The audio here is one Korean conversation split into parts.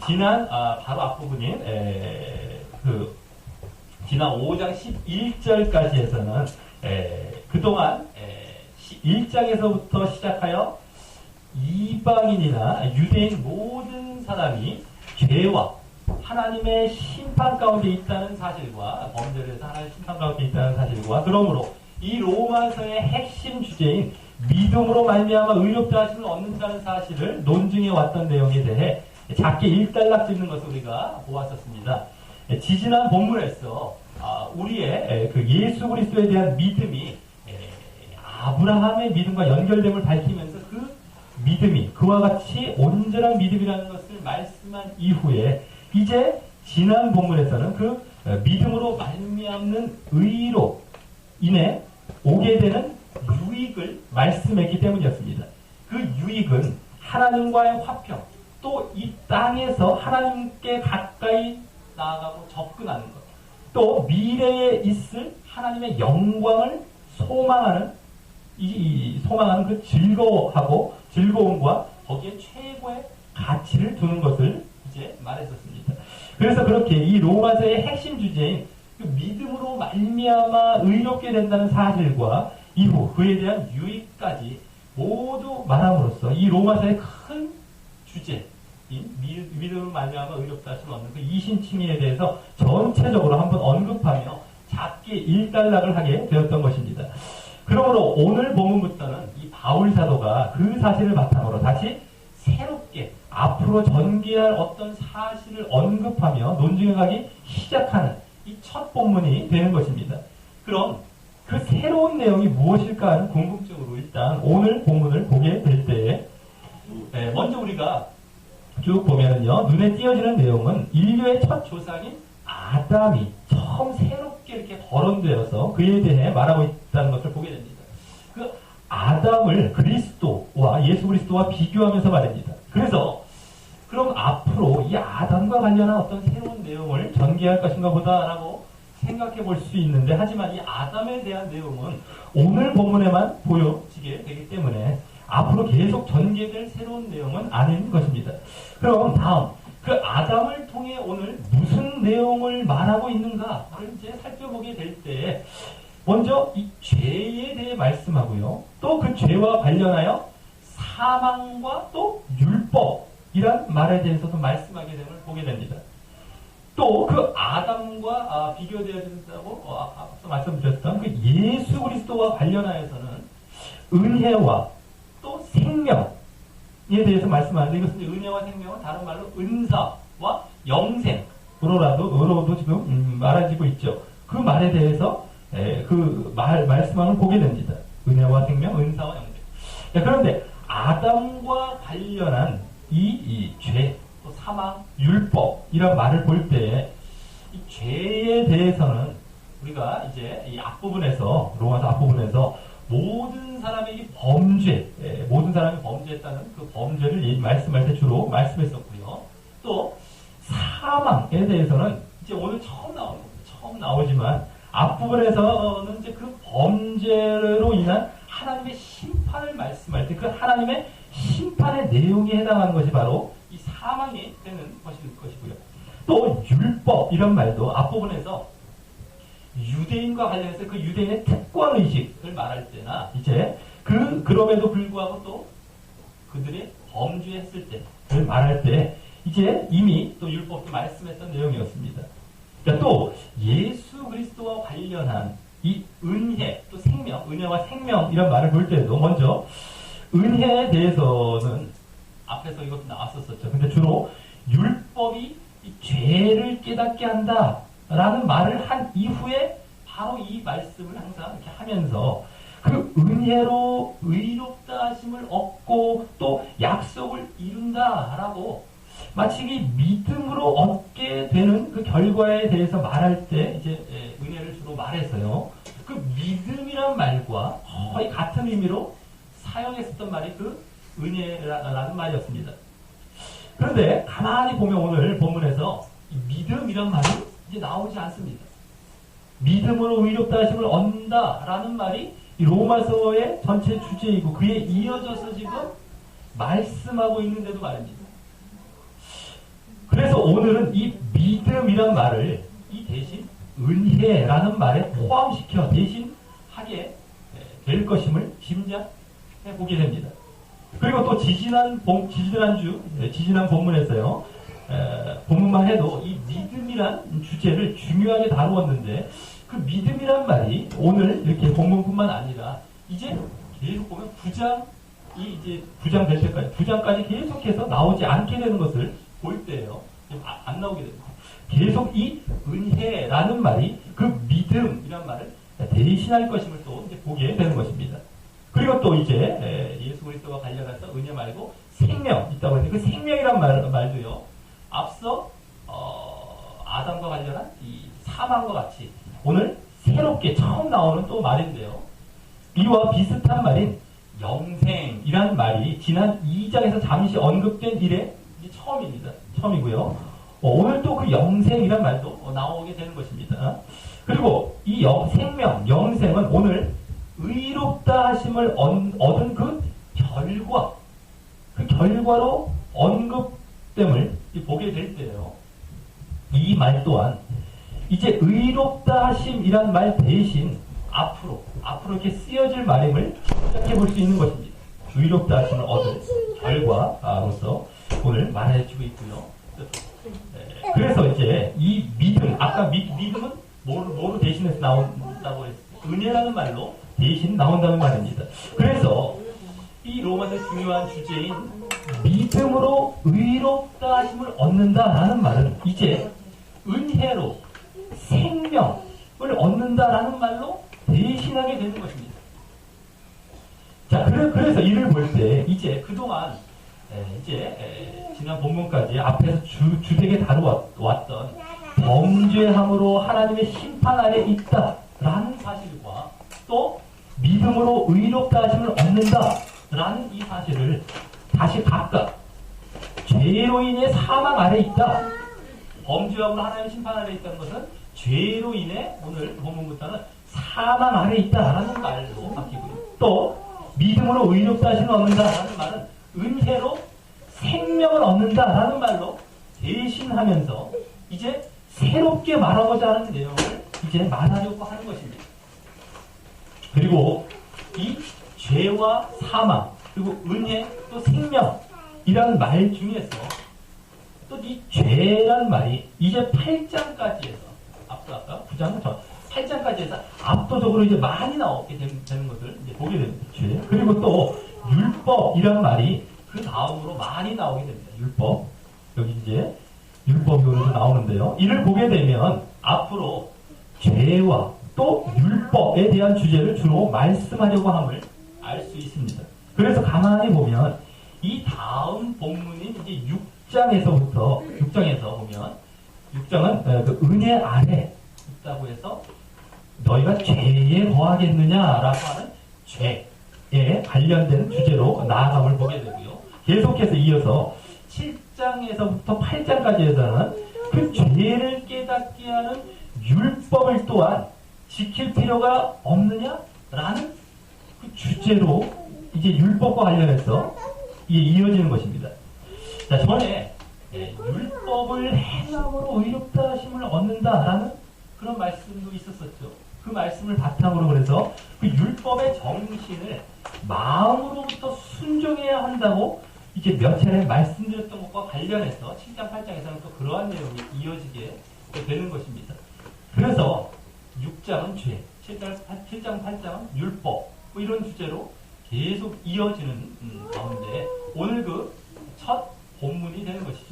지난 바로 앞부분인 지난 5장 11절까지에서는 그동안 1장에서부터 시작하여 이방인이나 유대인 모든 사람이 죄와 하나님의 심판 가운데 있다는 사실과 범죄를 해서 하나님의 심판 가운데 있다는 사실과 그러므로 이 로마서의 핵심 주제인 믿음으로 말미암아 의롭다 하심을 얻는다는 사실을 논증해 왔던 내용에 대해 작게 일단락 짓는 것을 우리가 보았었습니다. 지지난 본문에서 우리의 그 예수 그리스도에 대한 믿음이 아브라함의 믿음과 연결됨을 밝히면서 그 믿음이 그와 같이 온전한 믿음이라는 것을 말씀한 이후에 이제 지난 본문에서는 그 믿음으로 말미암는 의로 인해 오게 되는 유익을 말씀했기 때문이었습니다. 그 유익은 하나님과의 화평, 또 이 땅에서 하나님께 가까이 나아가고 접근하는 것, 또 미래에 있을 하나님의 영광을 소망하는 소망하는 그 즐거움과 거기에 최고의 가치를 두는 것을 이제 말했었습니다. 그래서 그렇게 이 로마서의 핵심 주제인 그 믿음으로 말미암아 의롭게 된다는 사실과 이후 그에 대한 유익까지 모두 말함으로써 이 로마서의 큰 주제인 믿음으로 말미암아 의롭다 하심을 얻는 그 이신칭의에 대해서 전체적으로 한번 언급하며 작게 일단락을 하게 되었던 것입니다. 그러므로 오늘 본문부터는 이 바울 사도가 그 사실을 바탕으로 다시 새롭게 앞으로 전개할 어떤 사실을 언급하며 논증해 가기 시작하는 이 첫 본문이 되는 것입니다. 그럼 그 새로운 내용이 무엇일까 하는 궁금증으로 일단 오늘 본문을 보게 될 때에 먼저 우리가 쭉 보면은요, 눈에 띄어지는 내용은 인류의 첫 조상인 아담이 처음 새롭게 이렇게 거론되어서 그에 대해 말하고 있다는 것을 보게 됩니다. 그 아담을 그리스도와 예수 그리스도와 비교하면서 말입니다. 그래서 그럼 앞으로 이 아담과 관련한 어떤 새로운 내용을 전개할 것인가 보다라고 생각해 볼 수 있는데, 하지만 이 아담에 대한 내용은 오늘 본문에만 보여지게 되기 때문에 앞으로 계속 전개될 새로운 내용은 아닌 것입니다. 그럼 다음 그 아담을 통해 오늘 무슨 내용을 말하고 있는가를 이제 살펴보게 될 때 먼저 이 죄에 대해 말씀하고요. 또 그 죄와 관련하여 사망과 또 율법이란 말에 대해서도 말씀하게 됨을 보게 됩니다. 또 그 아담과 비교되어진다고 앞서 말씀드렸던 그 예수 그리스도와 관련하여서는 은혜와 또 생명에 대해서 말씀하는데, 이것은 은혜와 생명은 다른 말로 은사와 영생으로도 지금 말해지고 있죠. 그 말에 대해서 그 말씀을 보게 됩니다. 은혜와 생명, 은사와 영생. 그런데 아담과 관련한 이 죄, 또 사망, 율법 이런 말을 볼 때 이 죄에 대해서는 우리가 이제 이 앞부분에서 로마서 앞부분에서 모든 사람이 모든 사람이 범죄했다는 그 범죄를 말씀할 때 주로 말씀했었고요. 또 사망에 대해서는 이제 오늘 처음 나오지만 앞부분에서는 이제 그 범죄로 인한 하나님의 심판을 말씀할 때 그 하나님의 심판의 내용에 해당하는 것이 바로 이 사망이 되는 것이고요. 또 율법 이런 말도 앞부분에서 유대인과 관련해서 그 유대인의 특권 의식을 말할 때나 이제 그럼에도 불구하고 또 그들이 범죄했을 때를 말할 때 이제 이미 또 율법도 말씀했던 내용이었습니다. 그러니까 또 예수 그리스도와 관련한 이 은혜 또 생명, 은혜와 생명 이런 말을 볼 때도 먼저 은혜에 대해서는 앞에서 이것도 나왔었죠. 근데 주로 율법이 이 죄를 깨닫게 한다라는 말을 한 이후에 바로 이 말씀을 항상 이렇게 하면서 그 은혜로 의롭다 하심을 얻고 또 약속을 이룬다라고 마치 이 믿음으로 얻게 되는 그 결과에 대해서 말할 때 이제 은혜를 주로 말해서요. 그 믿음이란 말과 거의 같은 의미로 사용했었던 말이 그 은혜라는 말이었습니다. 그런데 가만히 보면 오늘 본문에서 믿음이란 말이 이제 나오지 않습니다. 믿음으로 의롭다 하심을 얻는다라는 말이 이 로마서의 전체 주제이고 그에 이어져서 지금 말씀하고 있는데도 말입니다. 오늘은 이 믿음이란 말을 이 대신 은혜라는 말에 포함시켜 대신 하게 될 것임을 짐작해 보게 됩니다. 그리고 또 지지난 본문에서요, 본문만 해도 이 믿음이란 주제를 중요하게 다루었는데, 그 믿음이란 말이 오늘 이렇게 본문뿐만 아니라 이제 계속 보면 9장이 이제 9장 될 때까지, 9장까지 계속해서 나오지 않게 되는 것을 볼 때예요. 안 나오게 됩니다. 계속 이 은혜라는 말이 그 믿음이란 말을 대신할 것임을 또 이제 보게 되는 것입니다. 그리고 또 이제 예수 그리스도와 관련해서 은혜 말고 생명 있다고 했는데, 그 생명이란 말도요, 앞서 아담과 관련한 이 사망과 같이 오늘 새롭게 처음 나오는 또 말인데요. 이와 비슷한 말인 영생이란 말이 지난 2장에서 잠시 언급된 이래 처음입니다. 처음이고요. 오늘 또 그 영생이란 말도 나오게 되는 것입니다. 그리고 이 생명, 영생은 오늘 의롭다 하심을 얻은 그 결과로 언급됨을 보게 될 때요. 이 말 또한 이제 의롭다 하심이란 말 대신 앞으로 이렇게 쓰여질 말임을 생각해 볼 수 있는 것입니다. 의롭다 하심을 얻을 결과로서 오늘 말해주고 있고요. 그래서 이제 이 믿음, 아까 믿음은 뭐로 대신해서 나온다고 했어요? 은혜라는 말로 대신 나온다는 말입니다. 그래서 이 로마서의 중요한 주제인 믿음으로 의롭다 하심을 얻는다라는 말은 이제 은혜로 생명을 얻는다라는 말로 대신하게 되는 것입니다. 자, 그래서 이를 볼 때 이제 그동안 지난 본문까지 앞에서 주되게 다루어왔던 범죄함으로 하나님의 심판 아래 있다라는 사실과 또 믿음으로 의롭다 하심을 얻는다라는 이 사실을 다시 각각 죄로 인해 사망 아래 있다, 범죄함으로 하나님의 심판 아래 있다는 것은 죄로 인해 오늘 본문부터는 사망 아래 있다라는 말로 바뀌고요. 또 믿음으로 의롭다 하심을 얻는다라는 말은 은혜로 생명을 얻는다라는 말로 대신하면서 이제 새롭게 말하고자 하는 내용을 이제 말하려고 하는 것입니다. 그리고 이 죄와 사망, 그리고 은혜, 또 생명이라는 말 중에서 또 이 죄란 말이 이제 8장까지에서 아까 9장 전 8장까지에서 압도적으로 이제 많이 나오게 되는 것을 이제 보게 됩니다. 죄. 그리고 또 율법이란 말이 그 다음으로 많이 나오게 됩니다. 율법. 여기 이제 율법으로 나오는데요. 이를 보게 되면 앞으로 죄와 또 율법에 대한 주제를 주로 말씀하려고 함을 알 수 있습니다. 그래서 가만히 보면 이 다음 본문인 이제 6장에서 보면 6장은 그 은혜 아래 있다고 해서 너희가 죄에 거하겠느냐라고 하는 죄에 관련된 주제로 나아감을 보게 되고요. 계속해서 이어서 7장에서부터 8장까지에서는 그 죄를 깨닫게 하는 율법을 또한 지킬 필요가 없느냐라는 그 주제로 이제 율법과 관련해서 이어지는 것입니다. 자, 전에 율법을 행함으로 의롭다 하심을 얻는다라는 그런 말씀도 있었었죠. 그 말씀을 바탕으로 그래서 그 율법의 정신을 마음으로부터 순종해야 한다고 이제 몇 차례 말씀드렸던 것과 관련해서 7장, 8장에서는 또 그러한 내용이 이어지게 되는 것입니다. 그래서 6장은 죄, 7장, 8장은 율법, 뭐 이런 주제로 계속 이어지는 가운데 오늘 그 첫 본문이 되는 것이죠.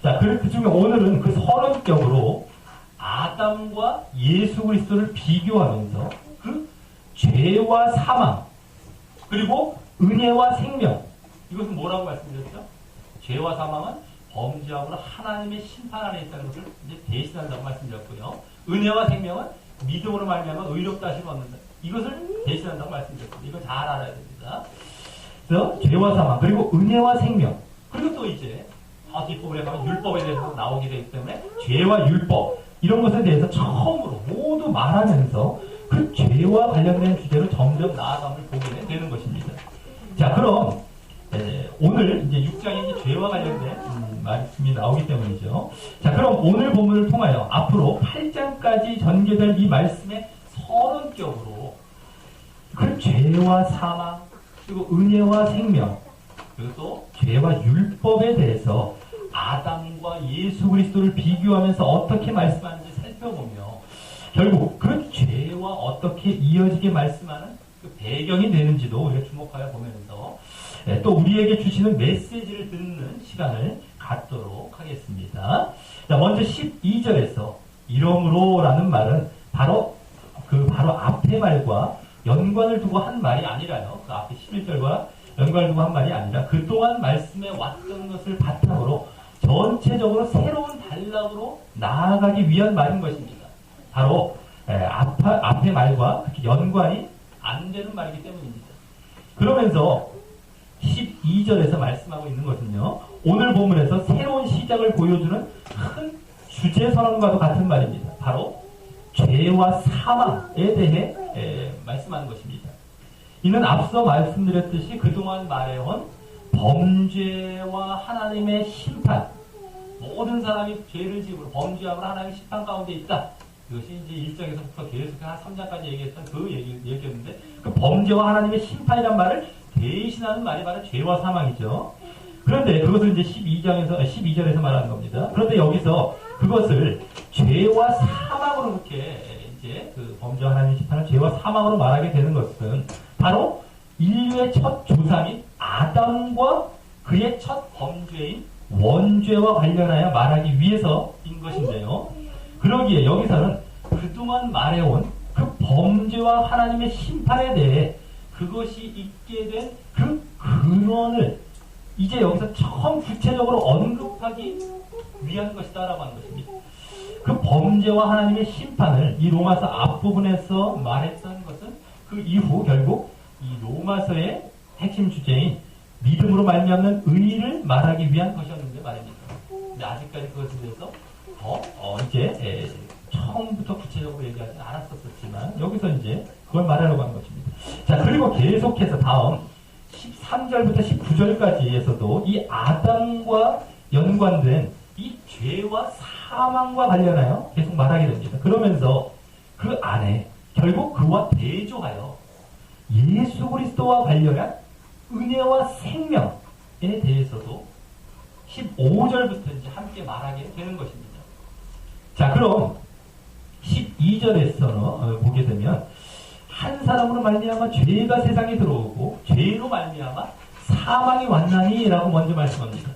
자, 그 중에 오늘은 그 서론격으로 아담과 예수 그리스도를 비교하면서 그 죄와 사망, 그리고 은혜와 생명, 이것은 뭐라고 말씀드렸죠? 죄와 사망은 범죄함으로 하나님의 심판 아래 있다는 것을 이제 대신한다고 말씀드렸고요. 은혜와 생명은 믿음으로 말미암아 의롭다 하심을 얻는다. 이것을 대신한다고 말씀드렸습니다. 이거 잘 알아야 됩니다. 그래서 죄와 사망, 그리고 은혜와 생명, 그리고 또 이제 뒷부분에 가면 율법에 대해서 나오게 되기 때문에 죄와 율법, 이런 것에 대해서 처음으로 모두 말하면서 그 죄와 관련된 주제로 점점 나아감을 보게 되는 것입니다. 자, 그럼 오늘 이제 6장의 이제 죄와 관련된 말씀이 나오기 때문이죠. 자, 그럼 오늘 본문을 통하여 앞으로 8장까지 전개될 이 말씀의 서론격으로 그 죄와 사망, 그리고 은혜와 생명, 그리고 또 죄와 율법에 대해서 아담과 예수 그리스도를 비교하면서 어떻게 말씀하는지 살펴보며 결국 그 죄와 어떻게 이어지게 말씀하는 그 배경이 되는지도 우리가 주목하여 보면서 또 우리에게 주시는 메시지를 듣는 시간을 갖도록 하겠습니다. 자, 먼저 12절에서 이러므로라는 말은 바로 앞에 말과 연관을 두고 한 말이 아니라요. 그 앞에 11절과 연관을 두고 한 말이 아니라 그동안 말씀해 왔던 것을 바탕으로 전체적으로 새로운 단락으로 나아가기 위한 말인 것입니다. 바로 앞에 말과 그렇게 연관이 안 되는 말이기 때문입니다. 그러면서 12절에서 말씀하고 있는 것은요, 오늘 본문에서 새로운 시작을 보여주는 큰 주제 선언과도 같은 말입니다. 바로 죄와 사망에 대해 말씀하는 것입니다. 이는 앞서 말씀드렸듯이 그동안 말해온 범죄와 하나님의 심판, 모든 사람이 죄를 지으므로 범죄함으로 하나님의 심판 가운데 있다. 이것이 이제 1장에서부터 계속 한 3장까지 얘기했던 그 얘기였는데, 그 범죄와 하나님의 심판이란 말을 대신하는 말이 바로 죄와 사망이죠. 그런데 그것을 이제 12절에서 말하는 겁니다. 그런데 여기서 그것을 죄와 사망으로 이렇게 이제 그 범죄와 하나님의 심판을 죄와 사망으로 말하게 되는 것은 바로 인류의 첫 조상인 아담과 그의 첫 범죄인 원죄와 관련하여 말하기 위해서인 것인데요. 그러기에 여기서는 그동안 말해온 그 범죄와 하나님의 심판에 대해 그것이 있게 된 그 근원을 이제 여기서 처음 구체적으로 언급하기 위한 것이다라고 하는 것입니다. 그 범죄와 하나님의 심판을 이 로마서 앞부분에서 말했던 것은 그 이후 결국 이 로마서의 핵심 주제인 믿음으로 말미암는 의를 말하기 위한 것이었는데 말입니다. 근데 아직까지 그것에 대해서 이제 처음부터 구체적으로 얘기하지는 않았었지만 여기서 이제 그걸 말하려고 하는 것입니다. 자, 그리고 계속해서 다음 13절부터 19절까지에서도 이 아담과 연관된 이 죄와 사망과 관련하여 계속 말하게 됩니다. 그러면서 그 안에 결국 그와 대조하여 예수 그리스도와 관련한 은혜와 생명에 대해서도 15절부터 이제 함께 말하게 되는 것입니다. 자, 그럼 12절에서 보게 되면 한 사람으로 말미암아 죄가 세상에 들어오고 죄로 말미암아 사망이 왔나니라고 먼저 말씀합니다.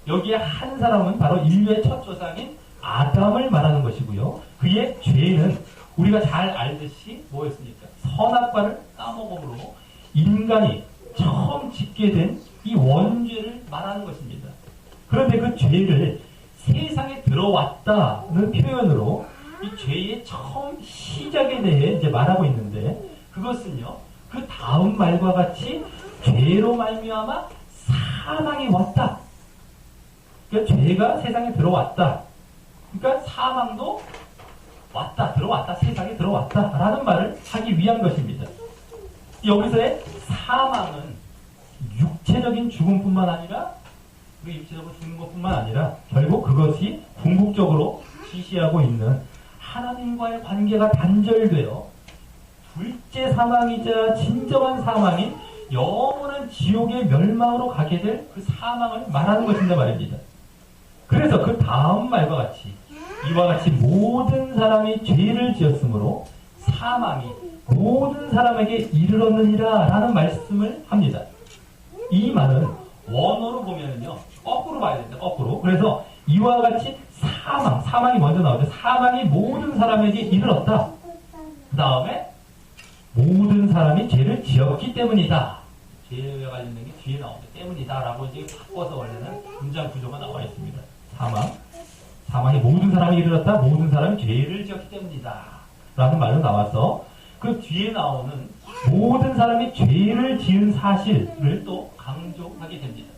여기에 한 사람은 바로 인류의 첫 조상인 아담을 말하는 것이고요. 그의 죄는 우리가 잘 알듯이 뭐였습니까? 선악과를 까먹음으로 인간이 처음 짓게 된 이 원죄를 말하는 것입니다. 그런데 그 죄를 세상에 들어왔다는 표현으로 이 죄의 처음 시작에 대해 이제 말하고 있는데 그것은요, 그 다음 말과 같이 죄로 말미암아 사망이 왔다. 그러니까 죄가 세상에 들어왔다. 그러니까 사망도 왔다, 들어왔다, 세상에 들어왔다라는 말을 하기 위한 것입니다. 여기서의 사망은 육체적인 죽음뿐만 아니라 그 육체적으로 죽는 것뿐만 아니라 결국 그것이 궁극적으로 지시하고 있는 하나님과의 관계가 단절되어 둘째 사망이자 진정한 사망인 영원한 지옥의 멸망으로 가게 될 그 사망을 말하는 것인데 말입니다. 그래서 그 다음 말과 같이 이와 같이 모든 사람이 죄를 지었으므로 사망이 모든 사람에게 이르렀느니라 라는 말씀을 합니다. 이 말은 원어로 보면은요, 거꾸로 봐야 됩니다. 거꾸로. 그래서 이와 같이 사망이 먼저 나오죠. 사망이 모든 사람에게 이르렀다. 그 다음에 모든 사람이 죄를 지었기 때문이다. 죄와 관련된 게 뒤에 나옵니다. 때문이다 라고 이제 바꿔서 원래는 문장 구조가 나와 있습니다. 사망이 모든 사람이 이르렀다. 모든 사람이 죄를 지었기 때문이다 라는 말로 나와서 그 뒤에 나오는 모든 사람이 죄를 지은 사실을 또 강조하게 됩니다.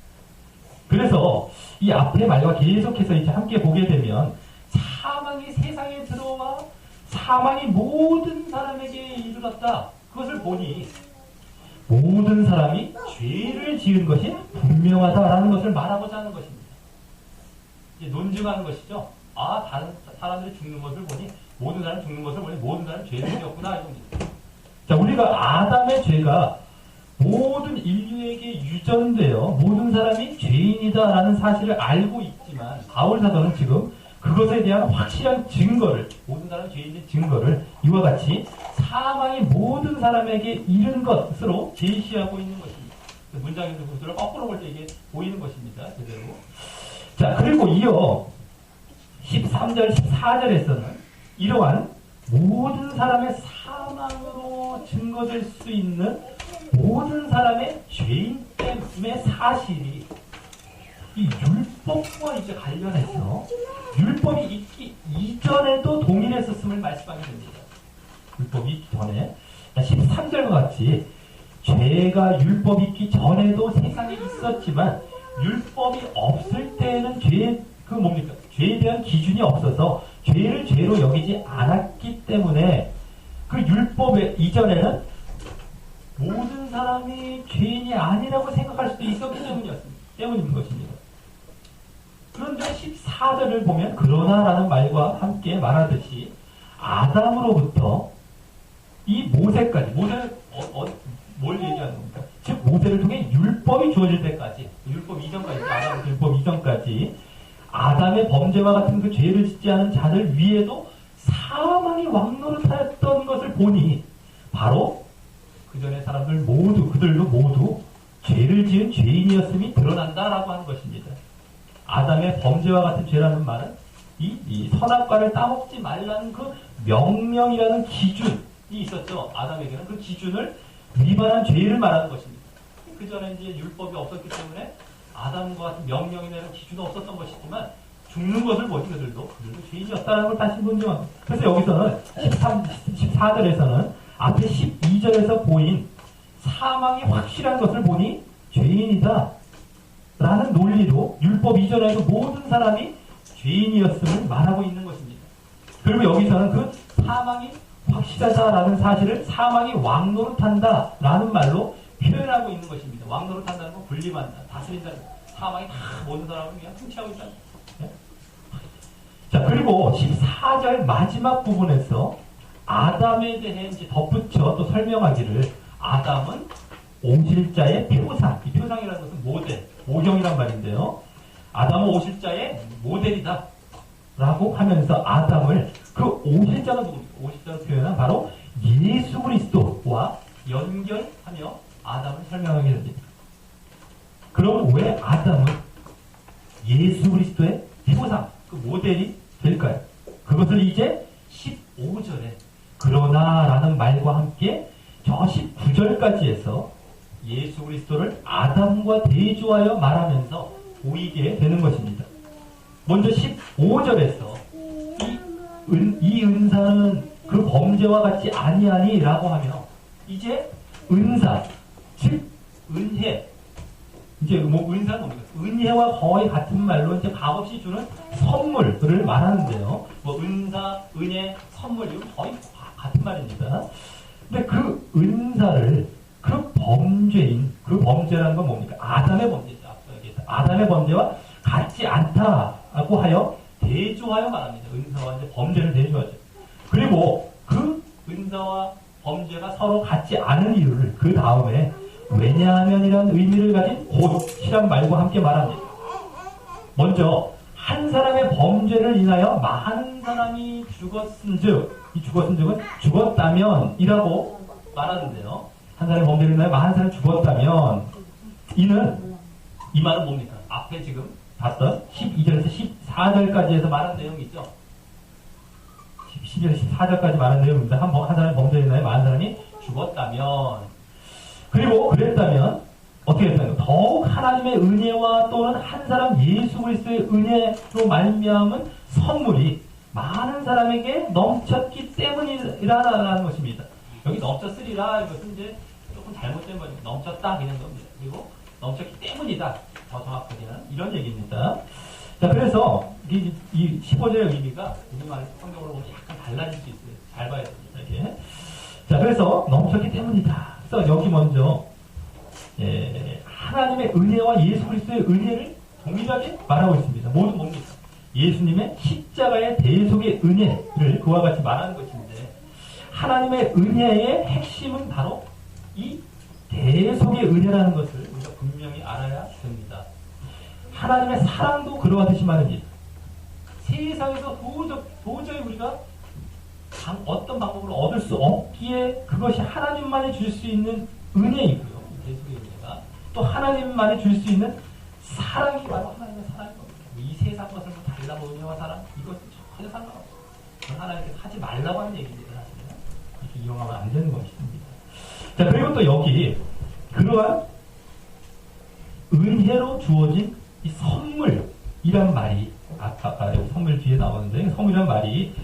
그래서 이 앞의 말과 계속해서 이제 함께 보게 되면 사망이 세상에 들어와 사망이 모든 사람에게 이르렀다. 그것을 보니 모든 사람이 죄를 지은 것이 분명하다라는 것을 말하고자 하는 것입니다. 이제 논증하는 것이죠. 아, 다른 사람들이 죽는 것을 보니, 모든 사람이 죽는 것을 보니, 모든 사람이 죄를 지었구나, 이겁니다. 자, 우리가 아담의 죄가 모든 인류에게 유전되어 모든 사람이 죄인이다라는 사실을 알고 있지만, 바울 사도는 지금 그것에 대한 확실한 증거를, 모든 사람이 죄인의 증거를 이와 같이 사망이 모든 사람에게 이른 것으로 제시하고 있는 것입니다. 문장의 구조를 거꾸로 볼 때 이게 보이는 것입니다. 제대로. 자, 그리고 이어 13절, 14절에서는 이러한 모든 사람의 사망으로 증거될 수 있는 모든 사람의 죄인됨의 사실이 이 율법과 이제 관련해서 율법이 있기 이전에도 동일했었음을 말씀하게 됩니다. 율법이 있기 전에 13절과 같이 죄가 율법이 있기 전에도 세상에 있었지만 율법이 없을 때에는 죄에 대한 기준이 없어서 죄를 죄로 여기지 않았기 때문에 그 율법의 이전에는 모든 사람이 죄인이 아니라고 생각할 수도 있었기 때문인 것입니다. 그런데 14절을 보면 그러나라는 말과 함께 말하듯이 아담으로부터 이 모세까지, 모세는 뭘 얘기하는 겁니까? 즉 모세를 통해 율법이 주어질 때까지, 율법 이전까지, 아담 율법 이전까지 아담의 범죄와 같은 그 죄를 짓지 않은 자들 위에도 사망이 왕노릇하였던 것을 보니 바로 그 전에 사람들 모두, 그들도 모두 죄를 지은 죄인이었음이 드러난다라고 하는 것입니다. 아담의 범죄와 같은 죄라는 말은 이 선악과를 따먹지 말라는 그 명령이라는 기준이 있었죠. 아담에게는 그 기준을 위반한 죄를 말하는 것입니다. 그 전에 이제 율법이 없었기 때문에 아담과 같은 명령이 내는 기준은 없었던 것이지만 죽는 것을 보니 그들도 죄인이었다는 걸 다시 논증합니다. 그래서 여기서는 14절에서는 앞에 12절에서 보인 사망이 확실한 것을 보니 죄인이다 라는 논리로 율법 이전에도 모든 사람이 죄인이었음을 말하고 있는 것입니다. 그리고 여기서는 그 사망이 확실하다라는 사실을 사망이 왕노릇한다 라는 말로 표현하고 있는 것입니다. 왕노릇한다는 건 분리한다, 다스린다는 것. 사망이 다 모든 사람을 그냥 통치하고 있다는 것. 네? 자, 그리고 14절 마지막 부분에서 아담에 대해 이제 덧붙여 또 설명하기를 아담은 오실 자의 표상, 이 표상이라는 것은 모델, 모형이란 말인데요. 아담은 오실 자의 모델이다 라고 하면서 아담을 그 오실 자가 누굽니까? 오실 자로 표현한 바로 예수 그리스도와 연결하며 아담을 설명하게 됩니다. 그럼 왜 아담은 예수 그리스도의 표상, 그 모델이 될까요? 그것을 이제 15절에 그러나 라는 말과 함께 저 19절까지 해서 예수 그리스도를 아담과 대조하여 말하면서 보이게 되는 것입니다. 먼저 15절에서 이 은사는 그 범죄와 같지 아니하니 라고 하며 이제 은사, 즉 은혜, 이제 뭐 은사는 뭡니까? 은혜와 거의 같은 말로 이제 값없이 주는 선물을 말하는데요. 뭐 은사, 은혜, 선물 이건 거의 같은 말입니다. 근데 그 은사를 그 범죄인, 그 범죄라는 건 뭡니까? 아담의 범죄죠. 앞서 얘기했다. 아담의 범죄와 같지 않다고 하여 대조하여 말합니다. 은사와 이제 범죄를 대조하죠. 그리고 그 은사와 범죄가 서로 같지 않은 이유를 그 다음에 왜냐하면이라는 의미를 가진 곧이란 말과 함께 말합니다. 먼저 한 사람의 범죄를 인하여 많은 사람이 죽었은즉, 이 죽었은즉은 죽었다면이라고 말하는데요. 한 사람의 범죄를 인하여 많은 사람이 죽었다면 이 말은 뭡니까? 앞에 지금 봤던 12절에서 14절까지 해서 말한 내용이 있죠. 12절, 14절까지 말한 내용입니다. 한 사람의 범죄를 인하여 많은 사람이 죽었다면, 그리고 그랬다면 어떻게 했다면 더욱 하나님의 은혜와 또는 한 사람 예수 그리스도의 은혜로 말미암은 선물이 많은 사람에게 넘쳤기 때문이라는 것입니다. 여기 넘쳤으리라 이것은 이제 조금 잘못된 거죠. 넘쳤다 그냥 겁니다. 그리고 넘쳤기 때문이다. 더 정확하게는 이런 얘기입니다. 자, 그래서 이 15절의 의미가 우리말 성경으로 보면 약간 달라질 수 있어요. 잘 봐야 됩니다. 이게. 자, 그래서 넘쳤기 때문이다. 그래서 여기 먼저 하나님의 은혜와 예수 그리스도의 은혜를 동일하게 말하고 있습니다. 모두 뭡니까? 예수님의 십자가의 대속의 은혜를 그와 같이 말하는 것인데, 하나님의 은혜의 핵심은 바로 이 대속의 은혜라는 것을 우리가 분명히 알아야 됩니다. 하나님의 사랑도 그러하듯이 말입니다. 세상에서 도저히 우리가 어떤 방법으로 얻을 수 없기에 그것이 하나님만이 줄 수 있는 은혜이고요. 대속의 은혜가 또 하나님만이 줄 수 있는 사랑이 바로 하나님의 사랑인 겁니다. 이 세상 것을 뭐 달라고 은혜와 사랑 이것은 전혀 상관없어요. 하나님께서 하지 말라고 하는 얘기입니다. 사실은 그렇게 이용하면 안 되는 것입니다. 자, 그리고 또 여기 그러한 은혜로 주어진 이 선물이란 말이 아까 여기 선물 뒤에 나오는데, 선물이란 말이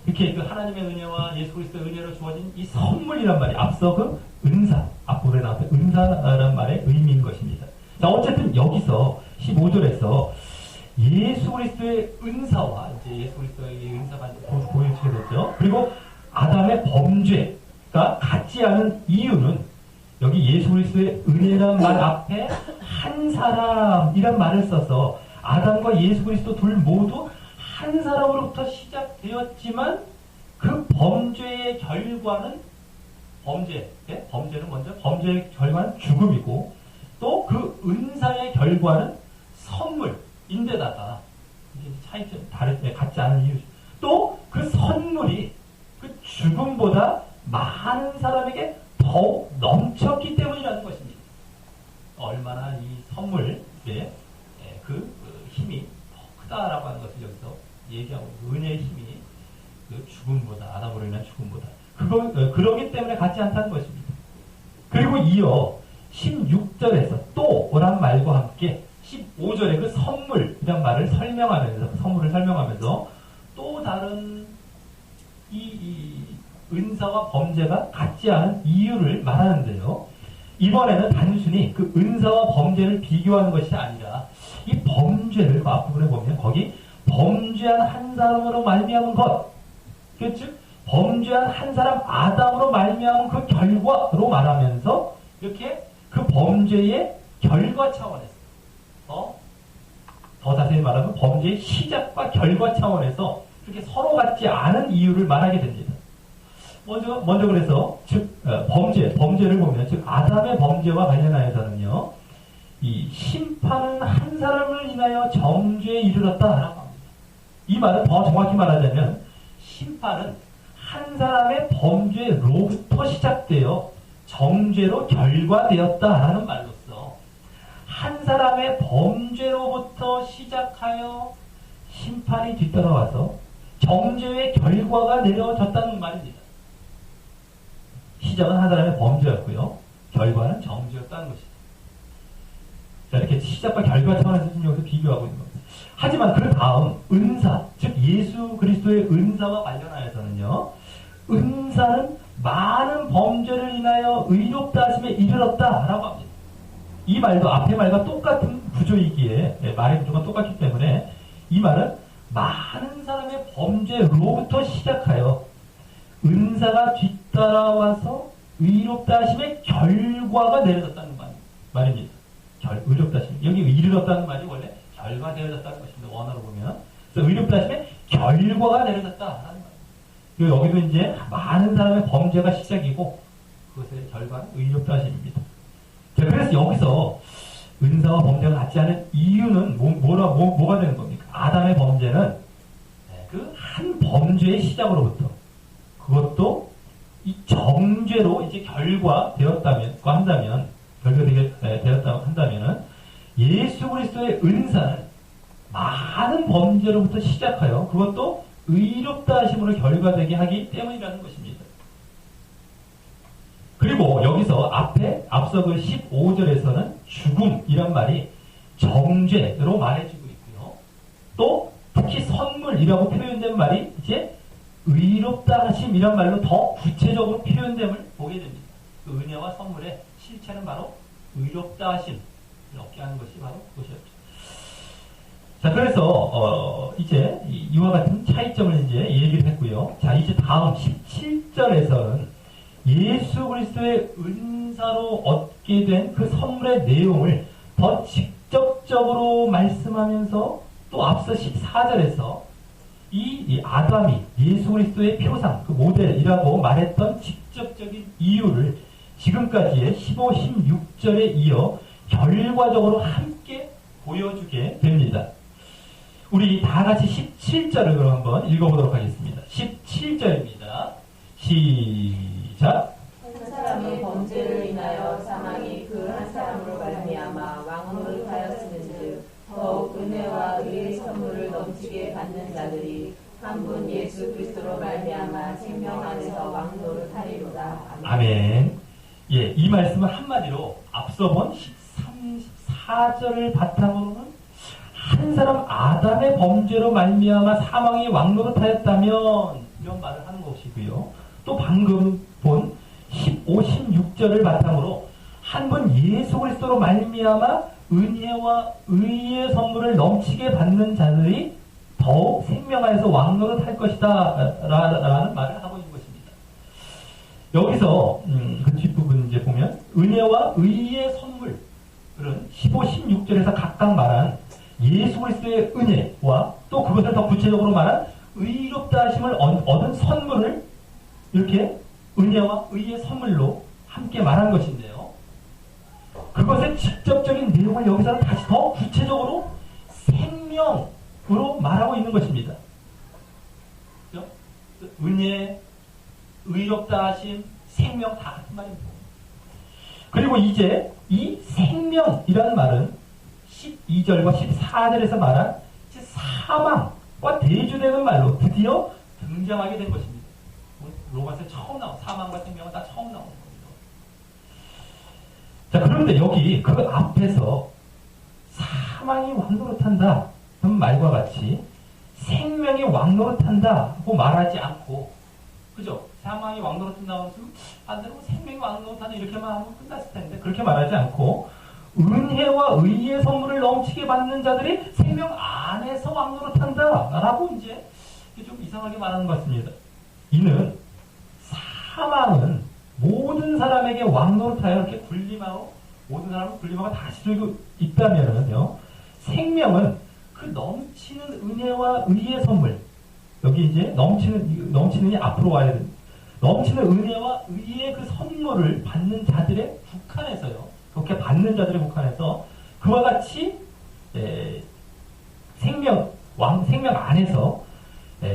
이렇게 그 하나님의 은혜와 예수 그리스도의 은혜로 주어진 이 선물이란 말이 앞서 그 은사, 앞부분에 나왔던 은사라는 말의 의미인 것입니다. 자, 어쨌든 여기서 15절에서 예수 그리스도의 은사와 이제 예수 그리스도의 은사가 보여지게 됐죠. 그리고 아담의 범죄가 같지 않은 이유는 여기 예수 그리스도의 은혜란 말 앞에 한 사람이란 말을 써서 아담과 예수 그리스도 둘 모두 한 사람으로부터 시작되었지만 그 범죄의 결과는 범죄는 먼저 범죄의 결과는 죽음이고 또 그 은사의 결과는 선물인데다가 이게 차이점 다르게 같지 않은 이유. 또 그 선물이 그 죽음보다 많은 사람에게 더욱 넘쳤기 때문이라는 것입니다. 얼마나 이 선물의 그 힘이 더 크다라고 하는 것을 여기서 얘기하고, 은혜의 힘이 그 죽음보다, 아담으로 인한 죽음보다 그러기 때문에 같지 않다는 것입니다. 그리고 이어 16절에서 또란 말과 함께 15절에 그 선물이란 말을 설명하면서, 선물을 설명하면서 또 다른 이 은사와 범죄가 같지 않은 이유를 말하는데요. 이번에는 단순히 그 은사와 범죄를 비교하는 것이 아니라 이 범죄를 그 앞부분에 보면 거기 범죄한 한 사람으로 말미암은 것, 즉 범죄한 한 사람 아담으로 말미암은 그 결과로 말하면서 이렇게 그 범죄의 결과 차원에서 더 자세히 말하면 범죄의 시작과 결과 차원에서 이렇게 서로 같지 않은 이유를 말하게 됩니다. 먼저 그래서 범죄를 보면 즉 아담의 범죄와 관련하여서는요, 이 심판은 한 사람을 인하여 정죄에 이르렀다라고 합니다. 이 말은 더 정확히 말하자면 심판은 한 사람의 범죄로부터 시작되어 정죄로 결과되었다라는 말로써 한 사람의 범죄로부터 시작하여 심판이 뒤따라와서 정죄의 결과가 내려졌다는 말입니다. 시작은 한 사람의 범죄였고요, 결과는 정죄였다는 것이죠. 자, 이렇게 시작과 결과 차원에서 지금 여기서 비교하고 있는 겁니다. 하지만 그 다음 은사, 즉 예수 그리스도의 은사와 관련하여서는요, 은사는 많은 범죄를 인하여 의롭다 하심에 이르렀다라고 합니다. 이 말도 앞의 말과 똑같은 구조이기에, 말의 구조가 똑같기 때문에 이 말은 많은 사람의 범죄로부터 시작하여 은사가 뒤따라와서 의롭다 하심의 결과가 내려졌다는 말입니다. 의롭다 하심. 여기 이르렀다는 말이 원래 결과 내려졌다는 것입니다. 원어로 보면. 그래서 의롭다 하심의 결과가 내려졌다라는 말입니다. 여기도 이제 많은 사람의 범죄가 시작이고 그것의 결과는 의롭다 하심입니다. 자, 그래서 여기서 은사와 범죄가 같지 않은 이유는 뭐가 되는 겁니까? 아담의 범죄는 그 한 범죄의 시작으로부터, 그것도 이 정죄로 이제 결과되었다면 예수 그리스도의 은사는 많은 범죄로부터 시작하여 그것도 의롭다 하심으로 결과되게 하기 때문이라는 것입니다. 그리고 여기서 앞서 그 15절에서는 죽음이란 말이 정죄로 말해주고 있고요. 또 특히 선물이라고 표현된 말이 이제 의롭다 하심이란 말로 더 구체적으로 표현됨을 보게 됩니다. 그 은혜와 선물의 실체는 바로 의롭다 하심, 얻게 하는 것이 바로 그것이었죠. 자, 그래서 이제 이와 같은 차이점을 이제 얘기를 했고요. 자, 이제 다음 17절에서는 예수 그리스도의 은사로 얻게 된 그 선물의 내용을 더 직접적으로 말씀하면서 또 앞서 14절에서 이 아담이 예수 그리스도의 표상, 그 모델이라고 말했던 직접적인 이유를 지금까지의 15, 16절에 이어 결과적으로 함께 보여주게 됩니다. 우리 다 같이 17절을 그럼 한번 읽어보도록 하겠습니다. 17절입니다. 시작. 한 사람의 범죄를 인하여 사망이 그 한 사람으로 말미암아 왕으로 하였으는즉 더욱 은혜와 의의 선물을 넘치게 받는 자들이 한 분 예수 그리스도로 말미암아 생명 안에서 왕노릇 하리로다. 아멘. 예, 이 말씀은 한마디로 앞서 본 13, 14절을 바탕으로는 한 사람 아담의 범죄로 말미암아 사망이 왕노릇하였다면 이런 말을 하는 것이고요. 또 방금 본 15, 16절을 바탕으로 한 분 예수 그리스도로 말미암아 은혜와 의의 선물을 넘치게 받는 자들이 더욱 생명 안에서 왕노릇할 것이다 라는 말을 하고 있는 것입니다. 여기서 그 뒷부분 이제 보면 은혜와 의의 선물은 15, 16절에서 각각 말한 예수 그리스도의 은혜와 또 그것을 더 구체적으로 말한 의롭다 하심을 얻은 선물을 이렇게 은혜와 의의 선물로 함께 말한 것인데요. 그것의 직접적인 내용을 여기서는 다시 더 구체적으로 생명으로 말하고 있는 것입니다. 그렇죠? 은혜, 의롭다 하심, 생명 다 같은 말입니다. 그리고 이제 이 생명이라는 말은 12절과 14절에서 말한 사망과 대조되는 말로 드디어 등장하게 된 것입니다. 로마서에 처음 나온 사망과 생명은 다 처음 나오는 겁니다. 자, 그런데 여기 그 앞에서 사망이 왕노릇한다 는 말과 같이 생명이 왕노릇한다고 말하지 않고, 그죠? 사망이 왕노릇한다고 하면 반대로 생명이 왕노릇한다 이렇게만 하면 끝났을 텐데 그렇게 말하지 않고 은혜와 의의 선물을 넘치게 받는 자들이 생명 안에서 왕노릇한다라고 이제 좀 이상하게 말하는 것 같습니다. 이는 사망은 모든 사람에게 왕노릇하여 이렇게 군림하고 모든 사람은 군림하고 다스리고 있다면은요, 생명은 그 넘치는 은혜와 의의 선물, 여기 이제 넘치는이 앞으로 와야 됩니다. 넘치는 은혜와 의의 그 선물을 받는 자들의 국한에서요, 그렇게 받는 자들의 국한에서 그와 같이 생명 안에서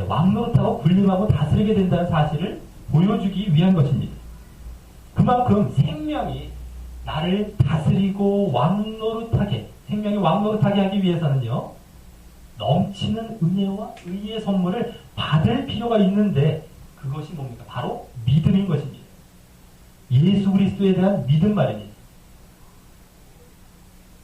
왕노릇하고 군림하고 다스리게 된다는 사실을 보여주기 위한 것입니다. 그만큼 생명이 나를 다스리고 생명이 왕노릇하게 하기 위해서는요, 넘치는 은혜와 의의 선물을 받을 필요가 있는데 그것이 뭡니까? 바로 믿음인 것입니다. 예수 그리스도에 대한 믿음 말입니다.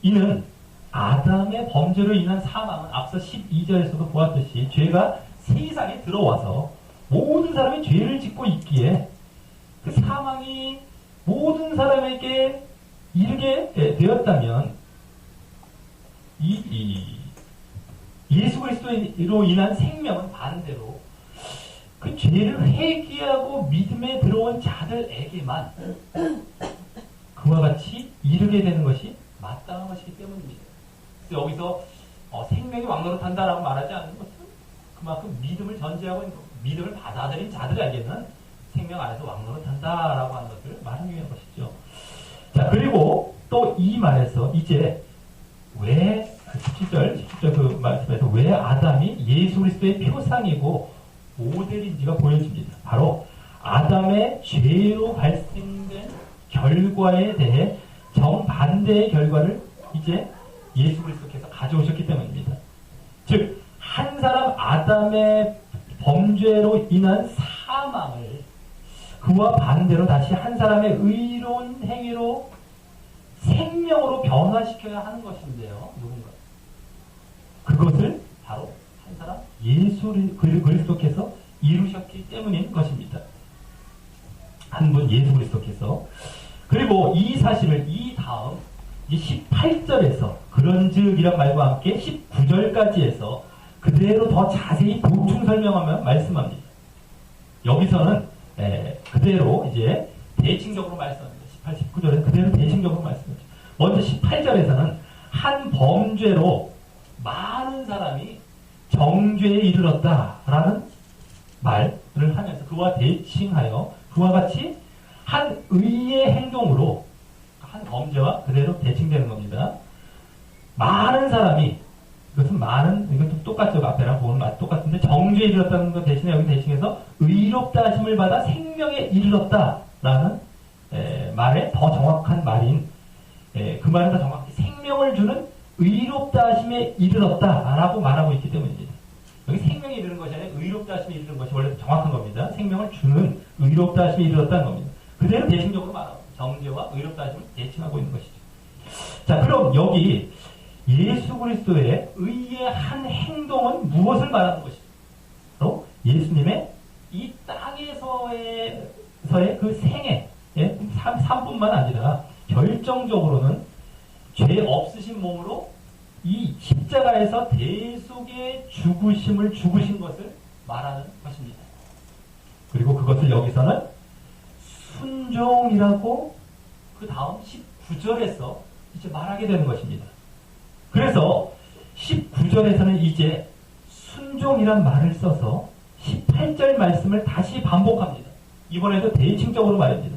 이는 아담의 범죄로 인한 사망은 앞서 12절에서도 보았듯이 죄가 세상에 들어와서 모든 사람이 죄를 짓고 있기에 그 사망이 모든 사람에게 이르게 되었다면 예수 그리스도로 인한 생명은 반대로 그 죄를 회개하고 믿음에 들어온 자들에게만 그와 같이 이르게 되는 것이 마땅한 것이기 때문입니다. 그래서 여기서 생명이 왕노릇한다라고 말하지 않는 것은 그만큼 믿음을 전제하고 있는, 믿음을 받아들인 자들에게는 생명 안에서 왕노릇한다라고 하는 것을 말하기 위한 것이죠. 자, 그리고 또 이 말에서 이제 왜 17절 그 말씀에서 왜 아담이 예수 그리스도의 표상이고 모델인지가 보여집니다. 바로 아담의 죄로 발생된 결과에 대해 정반대의 결과를 이제 예수 그리스도께서 가져오셨기 때문입니다. 즉, 한 사람 아담의 범죄로 인한 사망을 그와 반대로 다시 한 사람의 의로운 행위로 생명으로 변화시켜야 하는 것인데요. 누군가. 그것을 바로 한 사람 예수 그리스도께서 이루셨기 때문인 것입니다. 한 분 예수 그리스도께서. 그리고 이 사실을 이 다음 18절에서 그런즉이란 말과 함께 19절까지 해서 그대로 더 자세히 보충 설명하며 말씀합니다. 여기서는 그대로 이제 대칭적으로 말씀합니다. 18, 19절에는 그대로 대칭적으로 말씀합니다. 먼저 18절에서는 한 범죄로 많은 사람이 정죄에 이르렀다라는 말을 하면서 그와 대칭하여 그와 같이 한 의의 행동으로 한 범죄와 그대로 대칭되는 겁니다. 많은 사람이 이것은 많은 이것도 똑같죠. 앞에랑 보면 똑같은데 정죄에 이르렀다는 것 대신에 여기 대칭해서 의롭다 하심을 받아 생명에 이르렀다라는 말에 더 정확한 말인 그 말은 더 정확히 생명을 주는 의롭다 하심에 이르렀다라고 말하고 있기 때문입니다. 여기 생명에 이르는 것이 아니라 의롭다 하심에 이르는 것이 원래 정확한 겁니다. 생명을 주는 의롭다 하심에 이르렀다는 겁니다. 그대로 대칭적으로 말하고 정죄와 의롭다 하심을 대칭하고 있는 것이죠. 자, 그럼 여기 예수 그리스도의 의의 한 행동은 무엇을 말하는 것이죠? 바로 예수님의 이 땅에서의 그 생애, 삶뿐만 아니라 결정적으로는 죄 없으신 몸으로 이 십자가에서 대속의 죽으신 것을 말하는 것입니다. 그리고 그것을 여기서는 순종이라고 그 다음 19절에서 이제 말하게 되는 것입니다. 그래서 19절에서는 이제 순종이란 말을 써서 18절 말씀을 다시 반복합니다. 이번에도 대칭적으로 말입니다.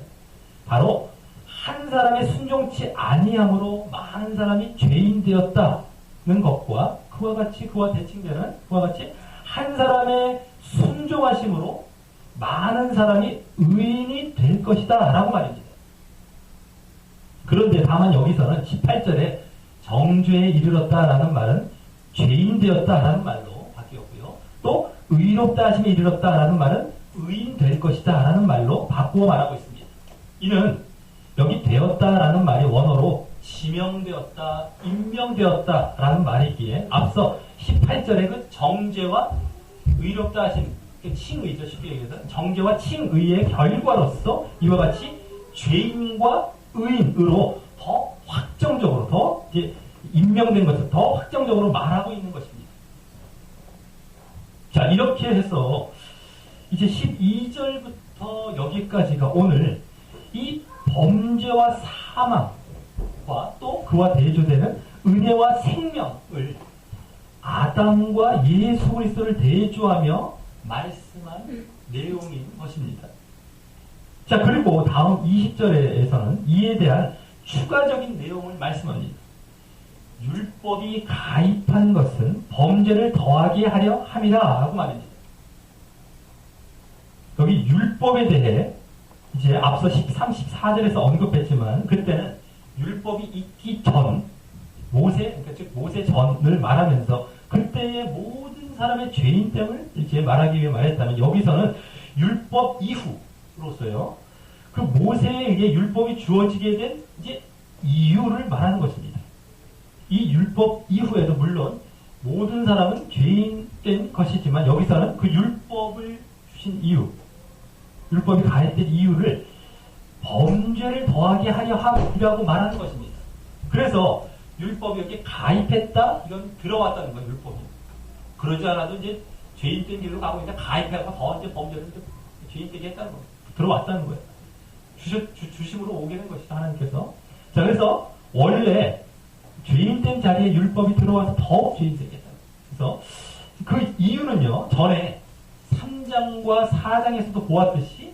바로 한 사람의 순종치 아니함으로 많은 사람이 죄인 되었다는 것과 그와 같이 그와 대칭되는 그와 같이 한 사람의 순종하심으로 많은 사람이 의인이 될 것이다 라고 말입니다. 그런데 다만 여기서는 18절에 정죄에 이르렀다라는 말은 죄인 되었다라는 말로 바뀌었고요. 또 의롭다 하심에 이르렀다라는 말은 의인 될 것이다 라는 말로 바꾸어 말하고 있습니다. 이는 여기 되었다라는 말이 원어로 지명되었다, 임명되었다라는 말이기에 앞서 18절의 그 정죄와 의롭다 하심, 칭의죠. 쉽게 얘기해서 정죄와 칭의의 결과로서 이와 같이 죄인과 의인으로 더 확정적으로 더 이제 임명된 것을 더 확정적으로 말하고 있는 것입니다. 자, 이렇게 해서 이제 12절부터 여기까지가 오늘 이 범죄와 사망과 또 그와 대조되는 은혜와 생명을 아담과 예수 그리스도를 대조하며 말씀한 내용인 것입니다. 자, 그리고 다음 20절에서는 이에 대한 추가적인 내용을 말씀합니다. 율법이 가입한 것은 범죄를 더하게 하려 함이라 하고 말입니다. 여기 율법에 대해 이제 앞서 13, 14절에서 언급했지만 그때는 율법이 있기 전 그러니까 즉 모세 전을 말하면서 그때의 모든 사람의 죄인됨을 이제 말하기 위해 말했다면 여기서는 율법 이후로서요. 그 모세에게 율법이 주어지게 된 이제 이유를 말하는 것입니다. 이 율법 이후에도 물론 모든 사람은 죄인된 것이지만 여기서는 그 율법을 주신 이유, 율법이 가입된 이유를 범죄를 더하게 하려 함이라고 말하는 것입니다. 그래서 율법이 이렇게 가입했다, 이건 들어왔다는 거예요, 율법이. 그러지 않아도 이제 죄인된 길로 가고 있는데 가입해서 더 이제 범죄를 죄인되게 했다는 거예요. 들어왔다는 거예요. 주심으로 오게 된 것이다, 하나님께서. 자, 그래서 원래 죄인된 자리에 율법이 들어와서 더 죄인되게 했다. 그래서 그 이유는요, 전에 3장과 4장에서도 보았듯이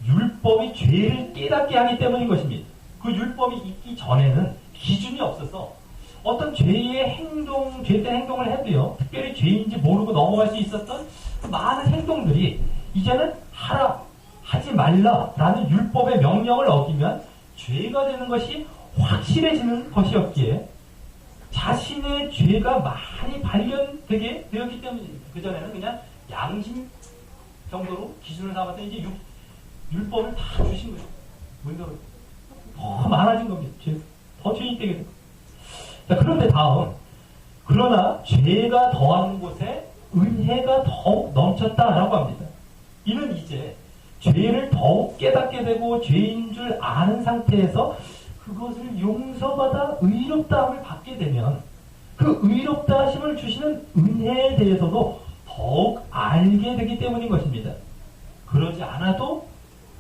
율법이 죄를 깨닫게 하기 때문인 것입니다. 그 율법이 있기 전에는 기준이 없어서 어떤 죄의 행동, 죄된 행동을 해도요, 특별히 죄인지 모르고 넘어갈 수 있었던 그 많은 행동들이 이제는 하라, 하지 말라라는 율법의 명령을 어기면 죄가 되는 것이 확실해지는 것이었기에 자신의 죄가 많이 발견되게 되었기 때문입니다. 그전에는 그냥 양심 정도로 기준을 삼았더니 이제 율법을 다 주신 거예요. 문제로 더 많아진 겁니다. 더 죄인 되게 된 거예요. 자, 그런데 다음, 그러나 죄가 더한 곳에 은혜가 더욱 넘쳤다라고 합니다. 이는 이제 죄를 더욱 깨닫게 되고 죄인 줄 아는 상태에서 그것을 용서받아 의롭다함을 받게 되면 그 의롭다 하심을 주시는 은혜에 대해서도 더욱 알게 되기 때문인 것입니다. 그러지 않아도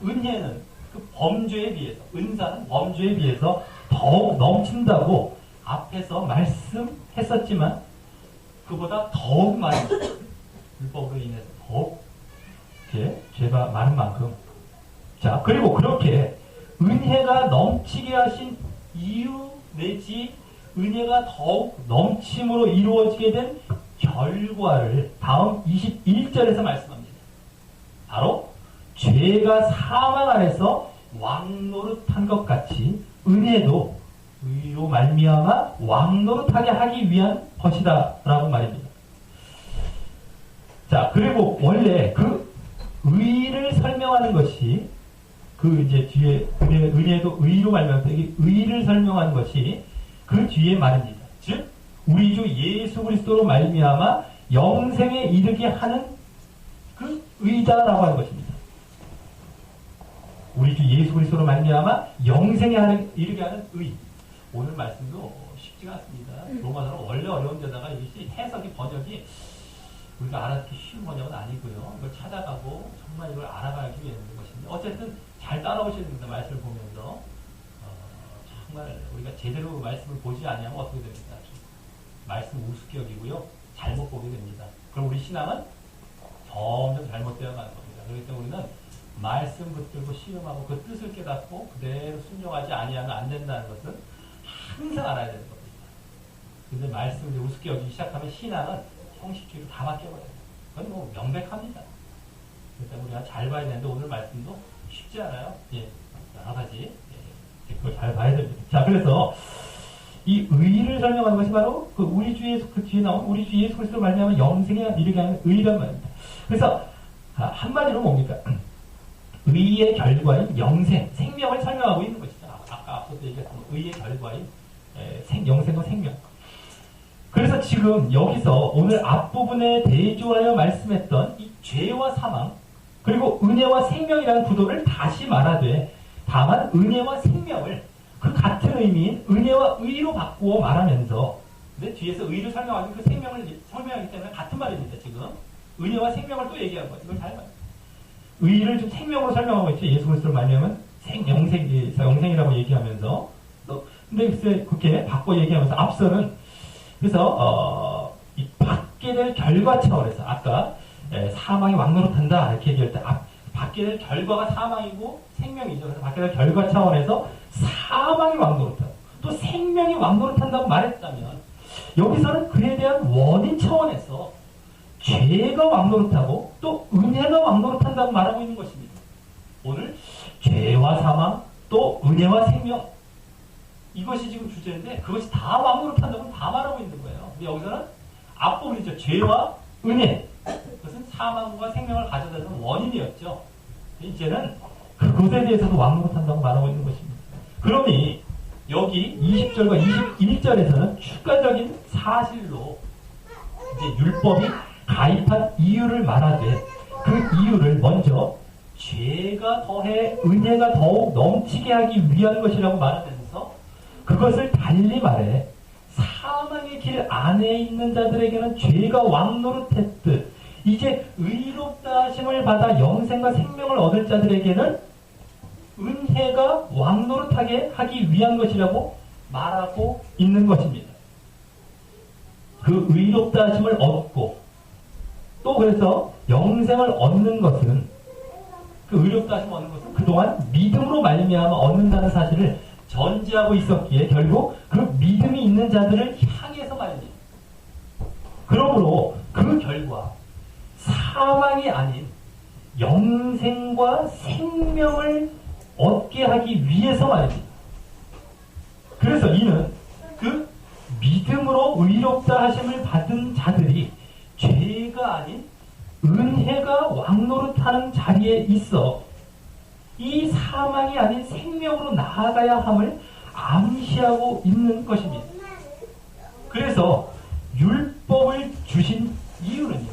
은혜는 그 범죄에 비해서, 은사는 범죄에 비해서 더욱 넘친다고 앞에서 말씀했었지만 그보다 더욱 많은 율법으로 인해서 더욱 이렇게 죄가 많은 만큼. 자, 그리고 그렇게 은혜가 넘치게 하신 이유 내지 은혜가 더욱 넘침으로 이루어지게 된 결과를 다음 21절에서 말씀합니다. 바로 죄가 사망 안에서 왕노릇한 것 같이 은혜도 의로 말미암아 왕노릇하게 하기 위한 것이다 라고 말입니다. 자, 그리고 원래 그 의를 설명하는 것이 그 이제 뒤에 은혜도 의로 말미암아 의를 설명하는 것이 그 뒤에 말입니다. 즉 우리 주 예수 그리스도로 말미암아 영생에 이르게 하는 그 의자라고 하는 것입니다. 우리 주 예수 그리스도로 말미암아 영생에 이르게 하는 의. 오늘 말씀도 쉽지가 않습니다. 로마서는 원래 어려운 데다가 이것이 해석이 번역이 우리가 알아듣기 쉬운 번역은 아니고요. 이걸 찾아가고 정말 이걸 알아가기 위해 있는 것입니다. 어쨌든 잘 따라오셔야 됩니다. 말씀을 보면서 정말 우리가 제대로 말씀을 보지 아니하면 어떻게 됩니까? 말씀 우습게 여기고요. 잘못 보게 됩니다. 그럼 우리 신앙은 점점 잘못되어 가는 겁니다. 그렇기 때문에 우리는 말씀 붙들고 시험하고 그 뜻을 깨닫고 그대로 순종하지 아니하면 안 된다는 것은 항상 알아야 되는 겁니다. 근데 말씀을 우습게 여기기 시작하면 신앙은 형식주의로 다 바뀌어버려요. 그건 뭐 명백합니다. 그래서 우리가 잘 봐야 되는데 오늘 말씀도 쉽지 않아요. 예, 여러 가지 그걸 잘 봐야 됩니다. 자, 그래서 이 의를 설명하는 것이 바로 그 우리 주 예수 그 뒤에 나온 우리 주 예수 그리스도로 말미암아 영생에 이르게 하는 의란 말입니다. 그래서 한마디로 뭡니까? 의의 결과인 영생, 생명을 설명하고 있는 것이죠. 아까 앞서도 얘기했던 의의 결과인 영생과 생명. 그래서 지금 여기서 오늘 앞부분에 대조하여 말씀했던 이 죄와 사망 그리고 은혜와 생명이라는 구도를 다시 말하되 다만 은혜와 생명을 그 같은 의미인 은혜와 의로 바꾸어 말하면서 근데 뒤에서 의를 설명하는 그 생명을 설명하기 때문에 같은 말입니다. 지금 은혜와 생명을 또 얘기하는 거죠. 이걸 잘 봐요. 의를 좀 생명으로 설명하고 있죠. 예수 그리스도를 말하면 영생이라고 얘기하면서 근데 글쎄 그렇게 바꿔 얘기하면서 앞서는 그래서 이 받게 될 결과 차원에서 아까 사망이 왕노릇한다 이렇게 얘기할 때 받게 될 결과가 사망이고 생명이죠. 그래서 받게 될 결과 차원에서 사망이 왕노릇하고 또 생명이 왕노릇한다고 말했다면 여기서는 그에 대한 원인 차원에서 죄가 왕노릇하고 또 은혜가 왕노릇한다고 말하고 있는 것입니다. 오늘 죄와 사망 또 은혜와 생명 이것이 지금 주제인데 그것이 다 왕노릇한다고 다 말하고 있는 거예요. 근데 여기서는 앞부분이죠. 죄와 은혜 그것은 사망과 생명을 가져다 주는 원인이었죠. 이제는 그것에 대해서도 왕노릇한다고 말하고 있는 것입니다. 그러니 여기 20절과 21절에서는 추가적인 사실로 이제 율법이 가입한 이유를 말하되 그 이유를 먼저 죄가 더해 은혜가 더욱 넘치게 하기 위한 것이라고 말하면서 그것을 달리 말해 사망의 길 안에 있는 자들에게는 죄가 왕노릇했듯 이제 의롭다 하심을 받아 영생과 생명을 얻을 자들에게는 은혜가 왕노릇하게 하기 위한 것이라고 말하고 있는 것입니다. 그 의롭다 하심을 얻고 또 그래서 영생을 얻는 것은 그 의롭다 하심을 얻는 것은 그동안 믿음으로 말미암아 얻는다는 사실을 전제하고 있었기에 결국 그 믿음이 있는 자들을 향해서 말입니다. 그러므로 그 결과 사망이 아닌 영생과 생명을 얻게 하기 위해서 말입니다. 그래서 이는 그 믿음으로 의롭다 하심을 받은 자들이 죄가 아닌 은혜가 왕노릇하는 자리에 있어 이 사망이 아닌 생명으로 나아가야 함을 암시하고 있는 것입니다. 그래서 율법을 주신 이유는요.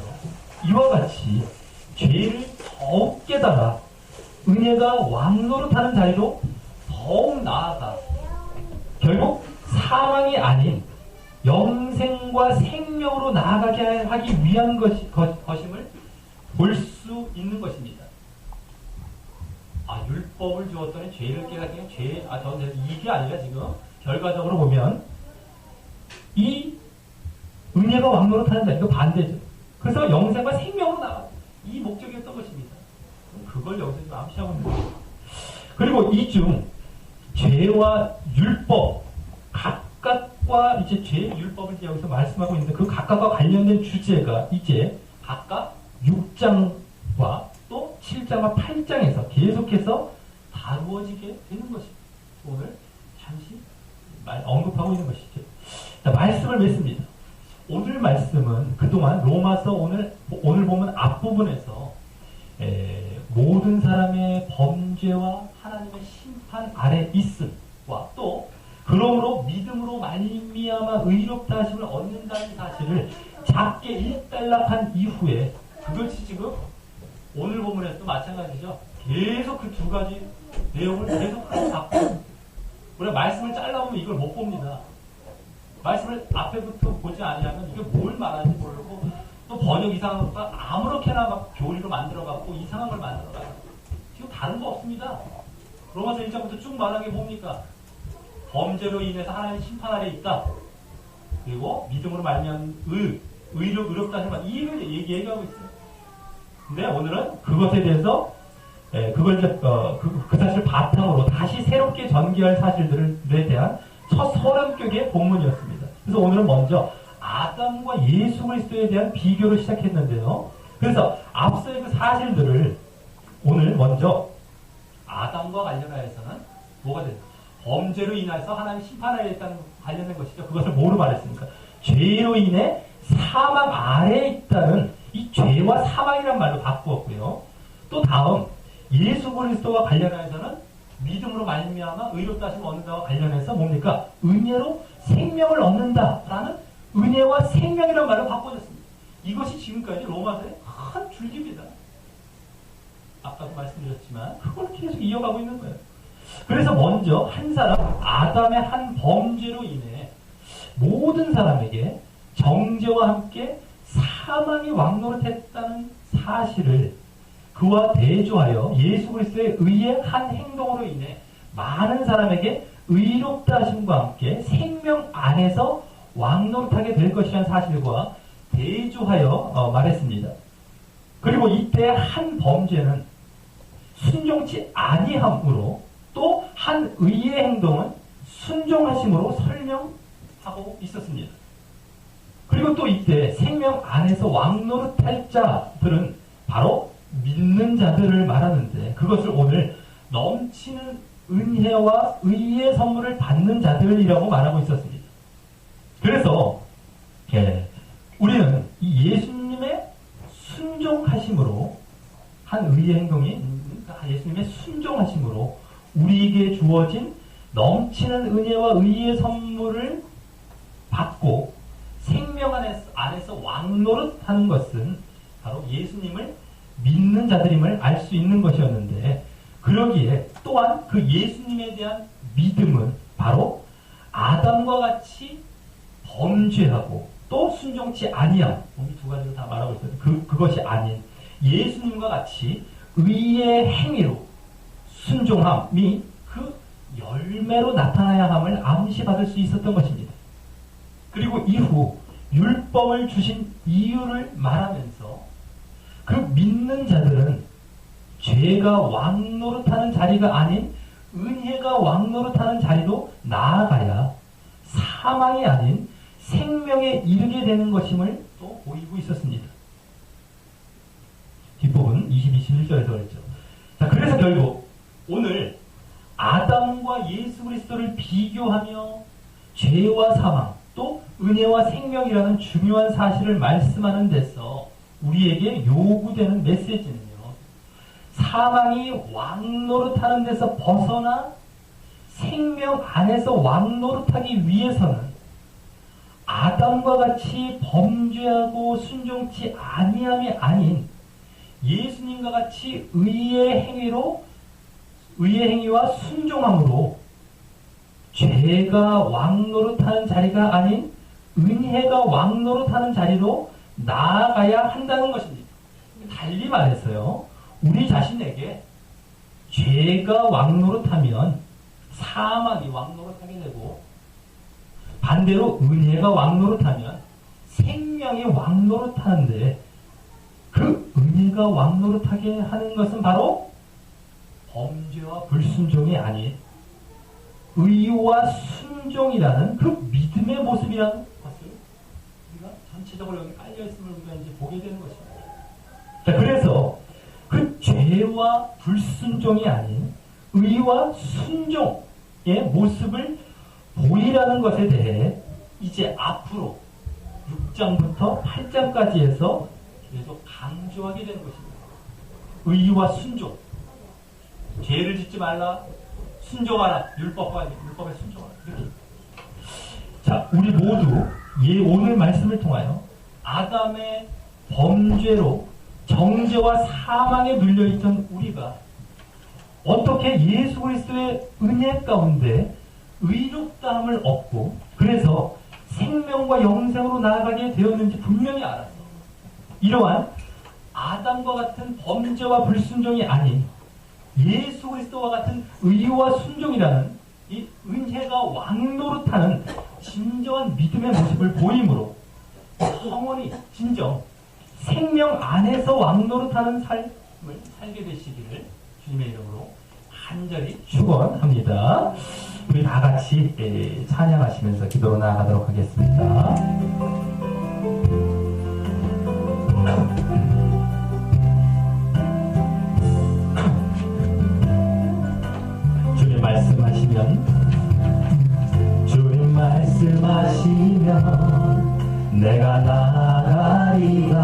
이와 같이 죄를 더욱 깨달아 은혜가 왕노릇하는 자리로 더욱 나아가 결국 사망이 아닌 영생과 생명으로 나아가게 하기 위한 것임을 볼 수 있는 것입니다. 율법을 주었더니 죄를 깨닫기는 저는 이게 아니라 지금 결과적으로 보면 이 은혜가 왕노릇하는 이거 반대죠. 그래서 영생과 생명으로 나가. 이 목적이었던 것입니다. 그걸 여기서 좀 암시하고 있는 거예요. 그리고 이 중 죄와 율법 각각과 이제 죄 율법을 이제 여기서 말씀하고 있는데 그 각각과 관련된 주제가 이제 각각 6장과 또 7장과 8장에서 계속해서 다루어지게 되는 것입니다. 오늘 잠시 언급하고 있는 것이죠. 자, 말씀을 맺습니다. 오늘 말씀은 그동안 로마서 오늘 보면 앞부분에서 모든 사람의 범죄와 하나님의 심판 아래 있음과 또 그러므로 믿음으로 말미암아 의롭다 하심을 얻는다는 사실을 작게 일단락한 이후에 그것이 지금 오늘 본문에서도 마찬가지죠. 계속 그 두 가지 내용을 계속 잡고 우리가 말씀을 잘라보면 이걸 못 봅니다. 말씀을 앞에부터 보지 않으면 이게 뭘 말하는지 모르고 또 번역 이상한 것과 아무렇게나 막 교리로 만들어갖고 이상한 걸 만들어가요. 지금 다른 거 없습니다. 로마서 1장부터 쭉 말하는 게 뭡니까? 범죄로 인해서 하나님의 심판 아래 있다. 그리고 믿음으로 말미암은 의롭다 하는 이 얘기하고 있어요. 근데 오늘은 그것에 대해서 그걸 이제 그 사실을 바탕으로 다시 새롭게 전개할 사실들에 대한 첫 30격의 본문이었습니다. 그래서 오늘은 먼저 아담과 예수 그리스도에 대한 비교를 시작했는데요. 그래서 앞서의 그 사실들을 오늘 먼저 아담과 관련하여서는 뭐가 됩니까? 범죄로 인해서 하나님 심판하에 있다는 관련된 것이죠. 그것을 뭐로 말했습니까? 죄로 인해 사망 아래에 있다는 이 죄와 사망이란 말로 바꾸었고요. 또 다음 예수 그리스도와 관련하여서는 믿음으로 말미암아 의롭다 하심을 얻는다와 관련해서 뭡니까? 은혜로 생명을 얻는다라는 은혜와 생명이라는 말로 바꿔졌습니다. 이것이 지금까지 로마서의 큰 줄기입니다. 아까도 말씀드렸지만 그걸 계속 이어가고 있는 거예요. 그래서 먼저 한 사람 아담의 한 범죄로 인해 모든 사람에게 정죄와 함께 사망이 왕노릇했다는 사실을 그와 대조하여 예수 그리스도의 의의 한 행동으로 인해 많은 사람에게 의롭다 하심과 함께 생명 안에서 왕노릇하게 될 것이라는 사실과 대조하여 말했습니다. 그리고 이때 한 범죄는 순종치 아니함으로 또 한 의의 행동은 순종하심으로 설명하고 있었습니다. 그리고 또 이때 생명 안에서 왕노릇할 자들은 바로 믿는 자들을 말하는데 그것을 오늘 넘치는 은혜와 의의 선물을 받는 자들이라고 말하고 있었습니다. 그래서 우리는 이 예수님의 순종하심으로 한 의의 행동이 예수님의 순종하심으로 우리에게 주어진 넘치는 은혜와 의의 선물을 받고 생명 안에서 왕노릇하는 것은 바로 예수님을 믿는 자들임을 알 수 있는 것이었는데 그러기에 또한 그 예수님에 대한 믿음은 바로 아담과 같이 범죄하고 또 순종치 아니함 이 두 가지를 다 말하고 있어요. 그것이 아닌 예수님과 같이 의의 행위로 순종함이 그 열매로 나타나야 함을 암시받을 수 있었던 것입니다. 그리고 이후 율법을 주신 이유를 말하면서 그 믿는 자들은 죄가 왕노릇하는 자리가 아닌 은혜가 왕노릇하는 자리로 나아가야 사망이 아닌 생명에 이르게 되는 것임을 또 보이고 있었습니다. 뒷부분 21절에서 그랬죠. 자, 그래서 결국 오늘 아담과 예수 그리스도를 비교하며 죄와 사망 또 은혜와 생명이라는 중요한 사실을 말씀하는 데서 우리에게 요구되는 메시지는요. 사망이 왕노릇하는 데서 벗어나 생명 안에서 왕노릇하기 위해서는 아담과 같이 범죄하고 순종치 아니함이 아닌 예수님과 같이 의의 행위와 순종함으로 죄가 왕노릇하는 자리가 아닌 은혜가 왕노릇하는 자리로 나아가야 한다는 것입니다. 달리 말해서요. 우리 자신에게 죄가 왕노릇하면 사망이 왕노릇하게 되고 반대로 은혜가 왕노릇하면 생명이 왕노릇하는데 그 은혜가 왕노릇하게 하는 것은 바로 범죄와 불순종이 아닌 의와 순종이라는 그 믿음의 모습이라는 것을 우리가 전체적으로 여기 깔려있음을 우리가 이제 보게 되는 것입니다. 자, 그래서 그 죄와 불순종이 아닌 의와 순종의 모습을 보이라는 것에 대해 이제 앞으로 6장부터 8장까지 해서 계속 강조하게 되는 것입니다. 의와 순종. 죄를 짓지 말라. 순종하라. 율법에 순종하라. 이렇게. 자, 우리 모두 오늘 말씀을 통하여 아담의 범죄로 정죄와 사망에 눌려있던 우리가 어떻게 예수 그리스도의 은혜 가운데 의롭다함을 얻고 그래서 생명과 영생으로 나아가게 되었는지 분명히 알아서 이러한 아담과 같은 범죄와 불순종이 아닌 예수 그리스도와 같은 의와 순종이라는 이 은혜가 왕노릇하는 진정한 믿음의 모습을 보임으로 영원히 진정 생명 안에서 왕노릇하는 삶을 살게 되시기를 주님의 이름으로 간절히 축원합니다. 우리 다 같이 찬양하시면서 기도로 나아가도록 하겠습니다. 주님 말씀하시면 내가 나아가리라.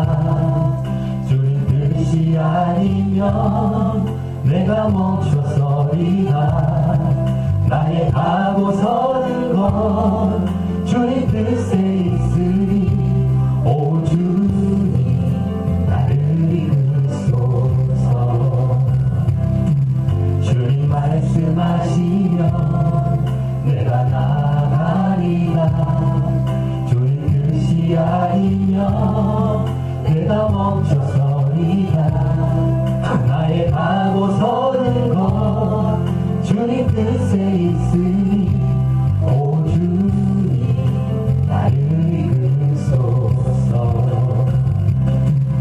주님 뜻이 아니면 내가 멈춰서리라. 나의 가고 서는 건 주님 뜻에 있으니 오 주님 나를 이끌소서. 주님 말씀하시면 내가 나아가리라. 주님 뜻이 아니면 내가 멈춰서리라. 나의 가고 서는 것 주님 뜻에 있으니 오 주님 나를 이끌소서.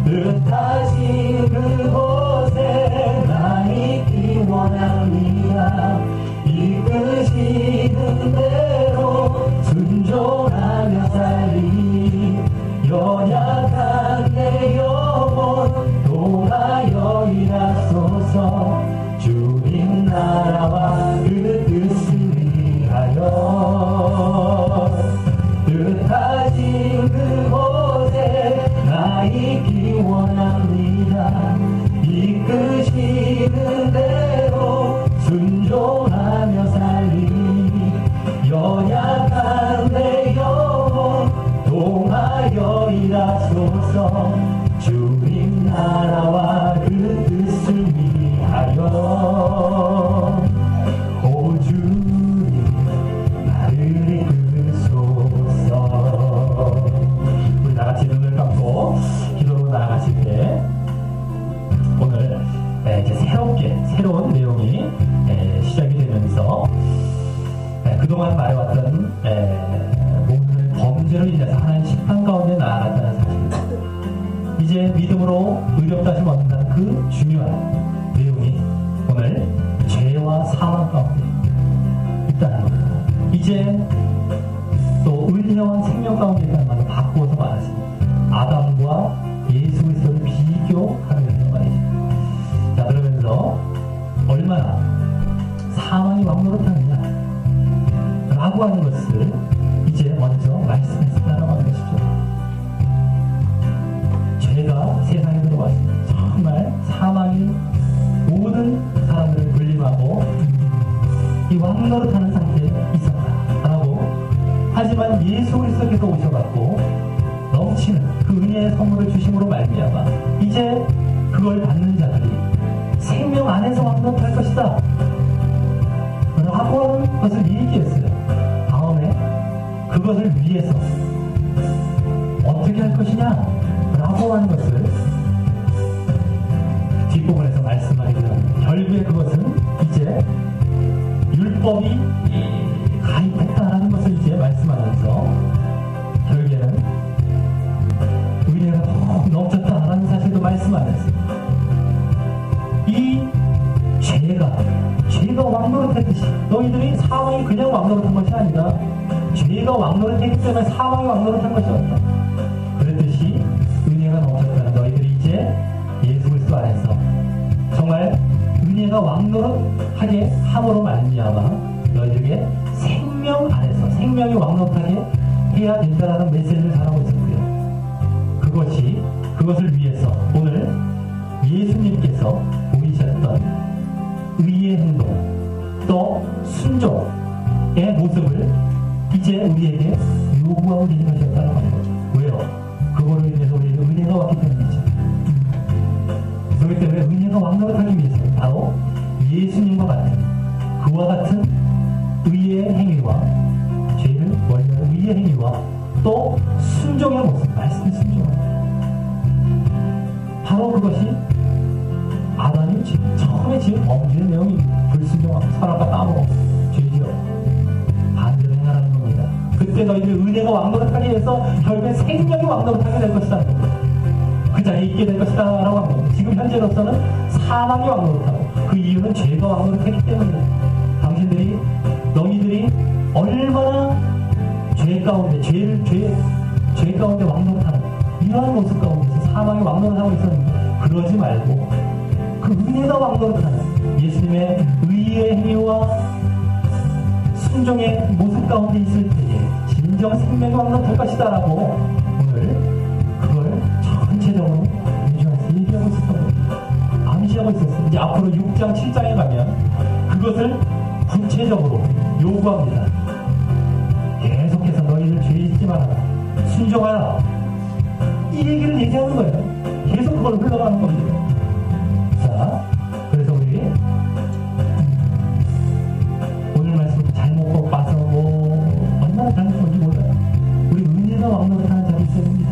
뜻하신 그곳에 나 있기 원합니다. 이끄시는 대로 순종하며 살리. 연약한 내 영혼 동하여 일하소서. 주님 나라와 그 뜻을 위하여. 뜻하신 그곳에 나 있기 원합니다. 이끄시는 대로 순종하며 살리. 연약한 내 영혼 동하여 일하소서. 주님 나라와 그 뜻을 위하여. 오 주님 나를 이끌소서. 우리 다같이 눈을 감고 기도로 나아가실 때 오늘 이제 새로운 내용이 시작이 되면서 그동안 말해왔던 모든 범죄로 인해서 하나님 심판 가운데 나아갔다는 사실, 이제 믿음으로 의롭다 하심 얻는다는 그 중요한 내용이 오늘 죄와 사망 가운데 있다는 겁니다. 이제 또 은혜와 생명 가운데 있다는 말을 바꾸어서 말하십니다. 아담과 예수 그리스도를 비교하는 말이죠. 자, 그러면서 얼마나 사망이 왕노릇하느냐 라고 하는 것을 이제 먼저 말씀했다라고 하는 것이죠. 죄가 세상에 들어왔습니다. 정말 사망이 모든 사람들을 물림하고 이 왕노릇하는 상태에 있었다라고. 하지만 예수 그리스도께서 오셔갖고 넘치는 그 은혜의 선물을 주심으로 말미암아 이제 그걸 받는 자들이 생명 안에서 왕노릇할 것이다 라고 하는 것을 얘기했어요. 다음에 그것을 위해서 어떻게 할 것이냐 라고 하는 것을 뒷부분에서 말씀하게 됩니다. 결국에 그것은 이제 율법이 가입했다라는 것을 이제 말씀하면서 결국에는 사망이 그냥 왕노릇한 것이 아니라 죄가 왕노릇했기 때문에 사망이 왕노릇한 것이었다. 그랬듯이 은혜가 넘쳤다는 너희들이 이제 예수 그리스도 안에서 정말 은혜가 왕노릇하게 함으로 말미암아 너희들에게 생명 안에서 생명이 왕노릇하게 해야 된다라는 메시지를 전하고 있었고요. 그것을 위해서 오늘 예수님께서 보이셨던 의의 행동 또 순종의 모습을 이제 우리에게 요구하고 계신 것이었다는 거예요. 왜요? 그거로 인해서 우리에게 은혜가 왔기 때문이죠. 그렇기 때문에 은혜가 왕노릇하기 위해서 바로 예수님과 같은 그와 같은 의의 행위와 죄를 원하는 의의 행위와 또 순종의 모습, 말씀의 순종을 바로 그것이 아담이 처음에 지은 범죄의 내용이 불순종하고 선악과 까먹고 죄지어 반대로 행하라는 겁니다. 그때 너희들 은혜가 왕노릇하게 해서 결국엔 생명이 왕노릇하게 될 것이다. 그 자리에 있게 될 것이다 라고 합니다. 지금 현재로서는 사망이 왕노릇하고 그 이유는 죄가 왕노릇했기 때문이에요. 너희들이 얼마나 죄 가운데 죄 가운데 왕노릇하는 이러한 모습 가운데서 사망이 왕노릇하고 있었는데 그러지 말고 그 은혜가 왕노릇하는 예수님의 의의 행위와 순종의 모습 가운데 있을 때에 진정 생명이 왕노릇할 것이다 라고 오늘 그걸 전체적으로 얘기하고 있었던 겁니다. 암시하고 있었어요. 이제 앞으로 6장 7장에 가면 그것을 구체적으로 요구합니다. 계속해서 너희들 죄 짓지 마라. 순종하라. 이 얘기를 얘기하는 거예요. 계속 그걸 흘러가는 겁니다. 자, 그래서 우리 오늘 말씀 잘못 봐서 얼마나 잘못한지 몰라요. 우리 은혜가 왕노릇하는 자리 있어야 됩니다.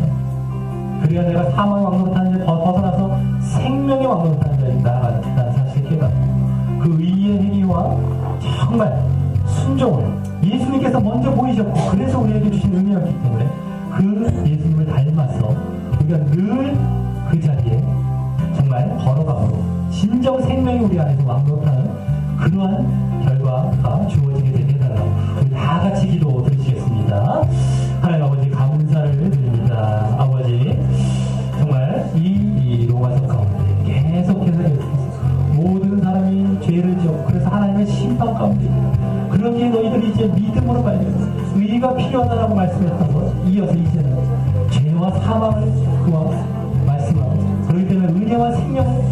그래야 내가 사망의 왕노릇하는 자리 벗어나서 생명의 왕노릇하는 자리에 나아간다는 사실을 깨닫고 그 의의 행위와 정말 순종을 예수님께서 먼저 보이셨고 그래서 우리에게 주신 은혜였기 때문에 그 예수님을 닮아서 우리가 늘 그 자리에 정말 걸어가므로 진정 생명이 우리 안에서 왕노릇하는 그러한 결과가 주어지게 되게 해달라고 우리 다 같이 기도 드리시겠습니다. 하나님 아버지 감사를 드립니다. 아버지 정말 이 로마서 가운데 계속해서 모든 사람이 죄를 지었고 그래서 하나님의 심판 가운데 그러기에 너희들이 이제 믿음으로 발견해서 의가 필요하다라고 말씀했던 것 이어서 이제는 죄와 사망을 그와 말씀하고 그렇기 때문에 은혜와 생명을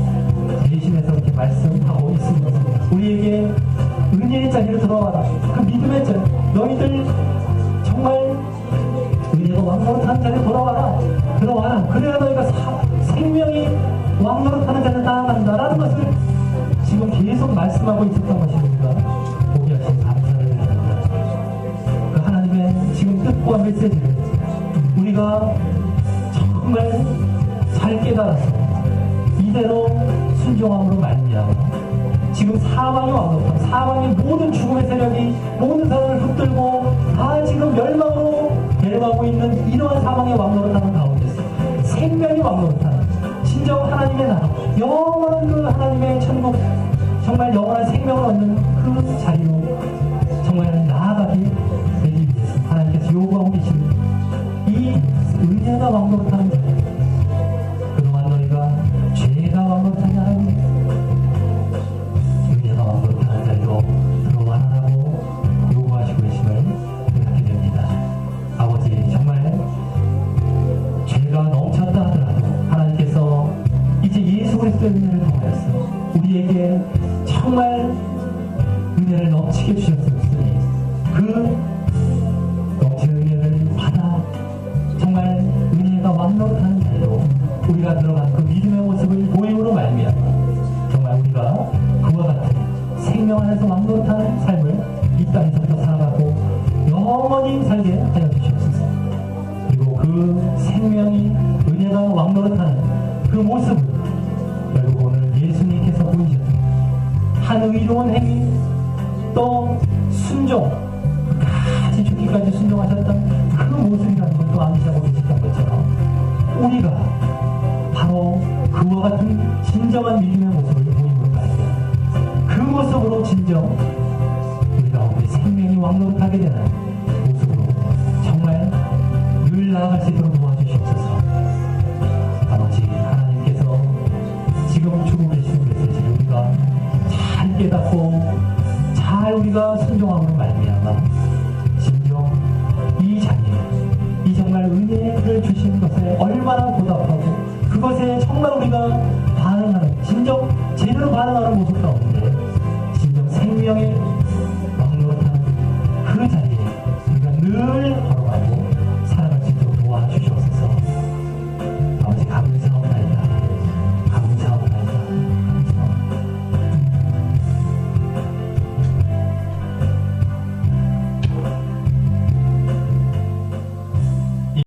대신해서 이렇게 말씀하고 있습니다. 우리에게 은혜의 자리로 들어와라. 그 믿음의 자리 너희들 정말 은혜가 왕노릇하는 자리로 들어와라. 그래야 너희가 생명이 왕노릇하는 자리로 나아간다라는 것을 지금 계속 말씀하고 있었던 것입니다. 보게 하신 감사를 드립니다. 그 하나님의 지금 뜻과 메시지를 우리가 정말 잘 깨달아서 이대로 순종함으로 말미암아 지금 사망이 왕노릇하고 사망의 모든 죽음의 세력이 모든 사람을 붙들고 다 지금 멸망으로 내려가고 있는 이러한 사망의 왕노릇하는 가운데서 생명이 왕노릇하는 진정 하나님의 나라 영원한 그 하나님의 천국 정말 영원한 생명을 얻는 그 자리로 정말 나아가기 되기 위해서 하나님께서 요구하고 계시는 이 은혜가 왕노릇하는 자리 그동안 너희가 죄가 왕노릇하지 않았니 은혜가 왕노릇하는 자리로 들어와라라고 요구하시고 계심을 생각하게 됩니다. 아버지 정말 죄가 넘쳤다 하더라도 하나님께서 이제 예수 그리스도의 은혜를 통하여서 우리에게 정말 은혜를 넘치게 주셨으니 그 넘치는 은혜를 받아 정말 은혜가 왕노릇하는 자리로 우리가 들어간 그 믿음의 모습을 보임으로 말미암아 정말 우리가 그와 같은 생명 안에서 왕노릇하는 삶을 이 땅에서부터 살아가고 영원히 살게 하여 주시옵소서. 그리고 그 생명이 은혜가 왕노릇하는 그 모습을 결국 오늘 예수님께서 보이셨습니다. 한 의로운 행위 또 순종 끝까지 죽기까지 순종하셨던 그 모습이라는 걸 또 암시하고 계셨던 것처럼 우리가 바로 그와 같은 진정한 믿음의 모습을 보임으로 말이야 그 모습으로 진정 우리 가운데 생명이 왕노릇하게 되는 모습으로 정말 늘 나아갈 수 있도록 도와주시옵소서. 아버지 하나님께서 지금 주고 계시는 메시지를 우리가 잘 깨닫고 잘 우리가 순종함으로 말미암아 심지어 이 자녀 이 정말 은혜를 주신 것에 얼마나 보답하고 그것에 정말 우리가 반응하는 진정 제대로 반응하는 모습 가운데 진정 생명의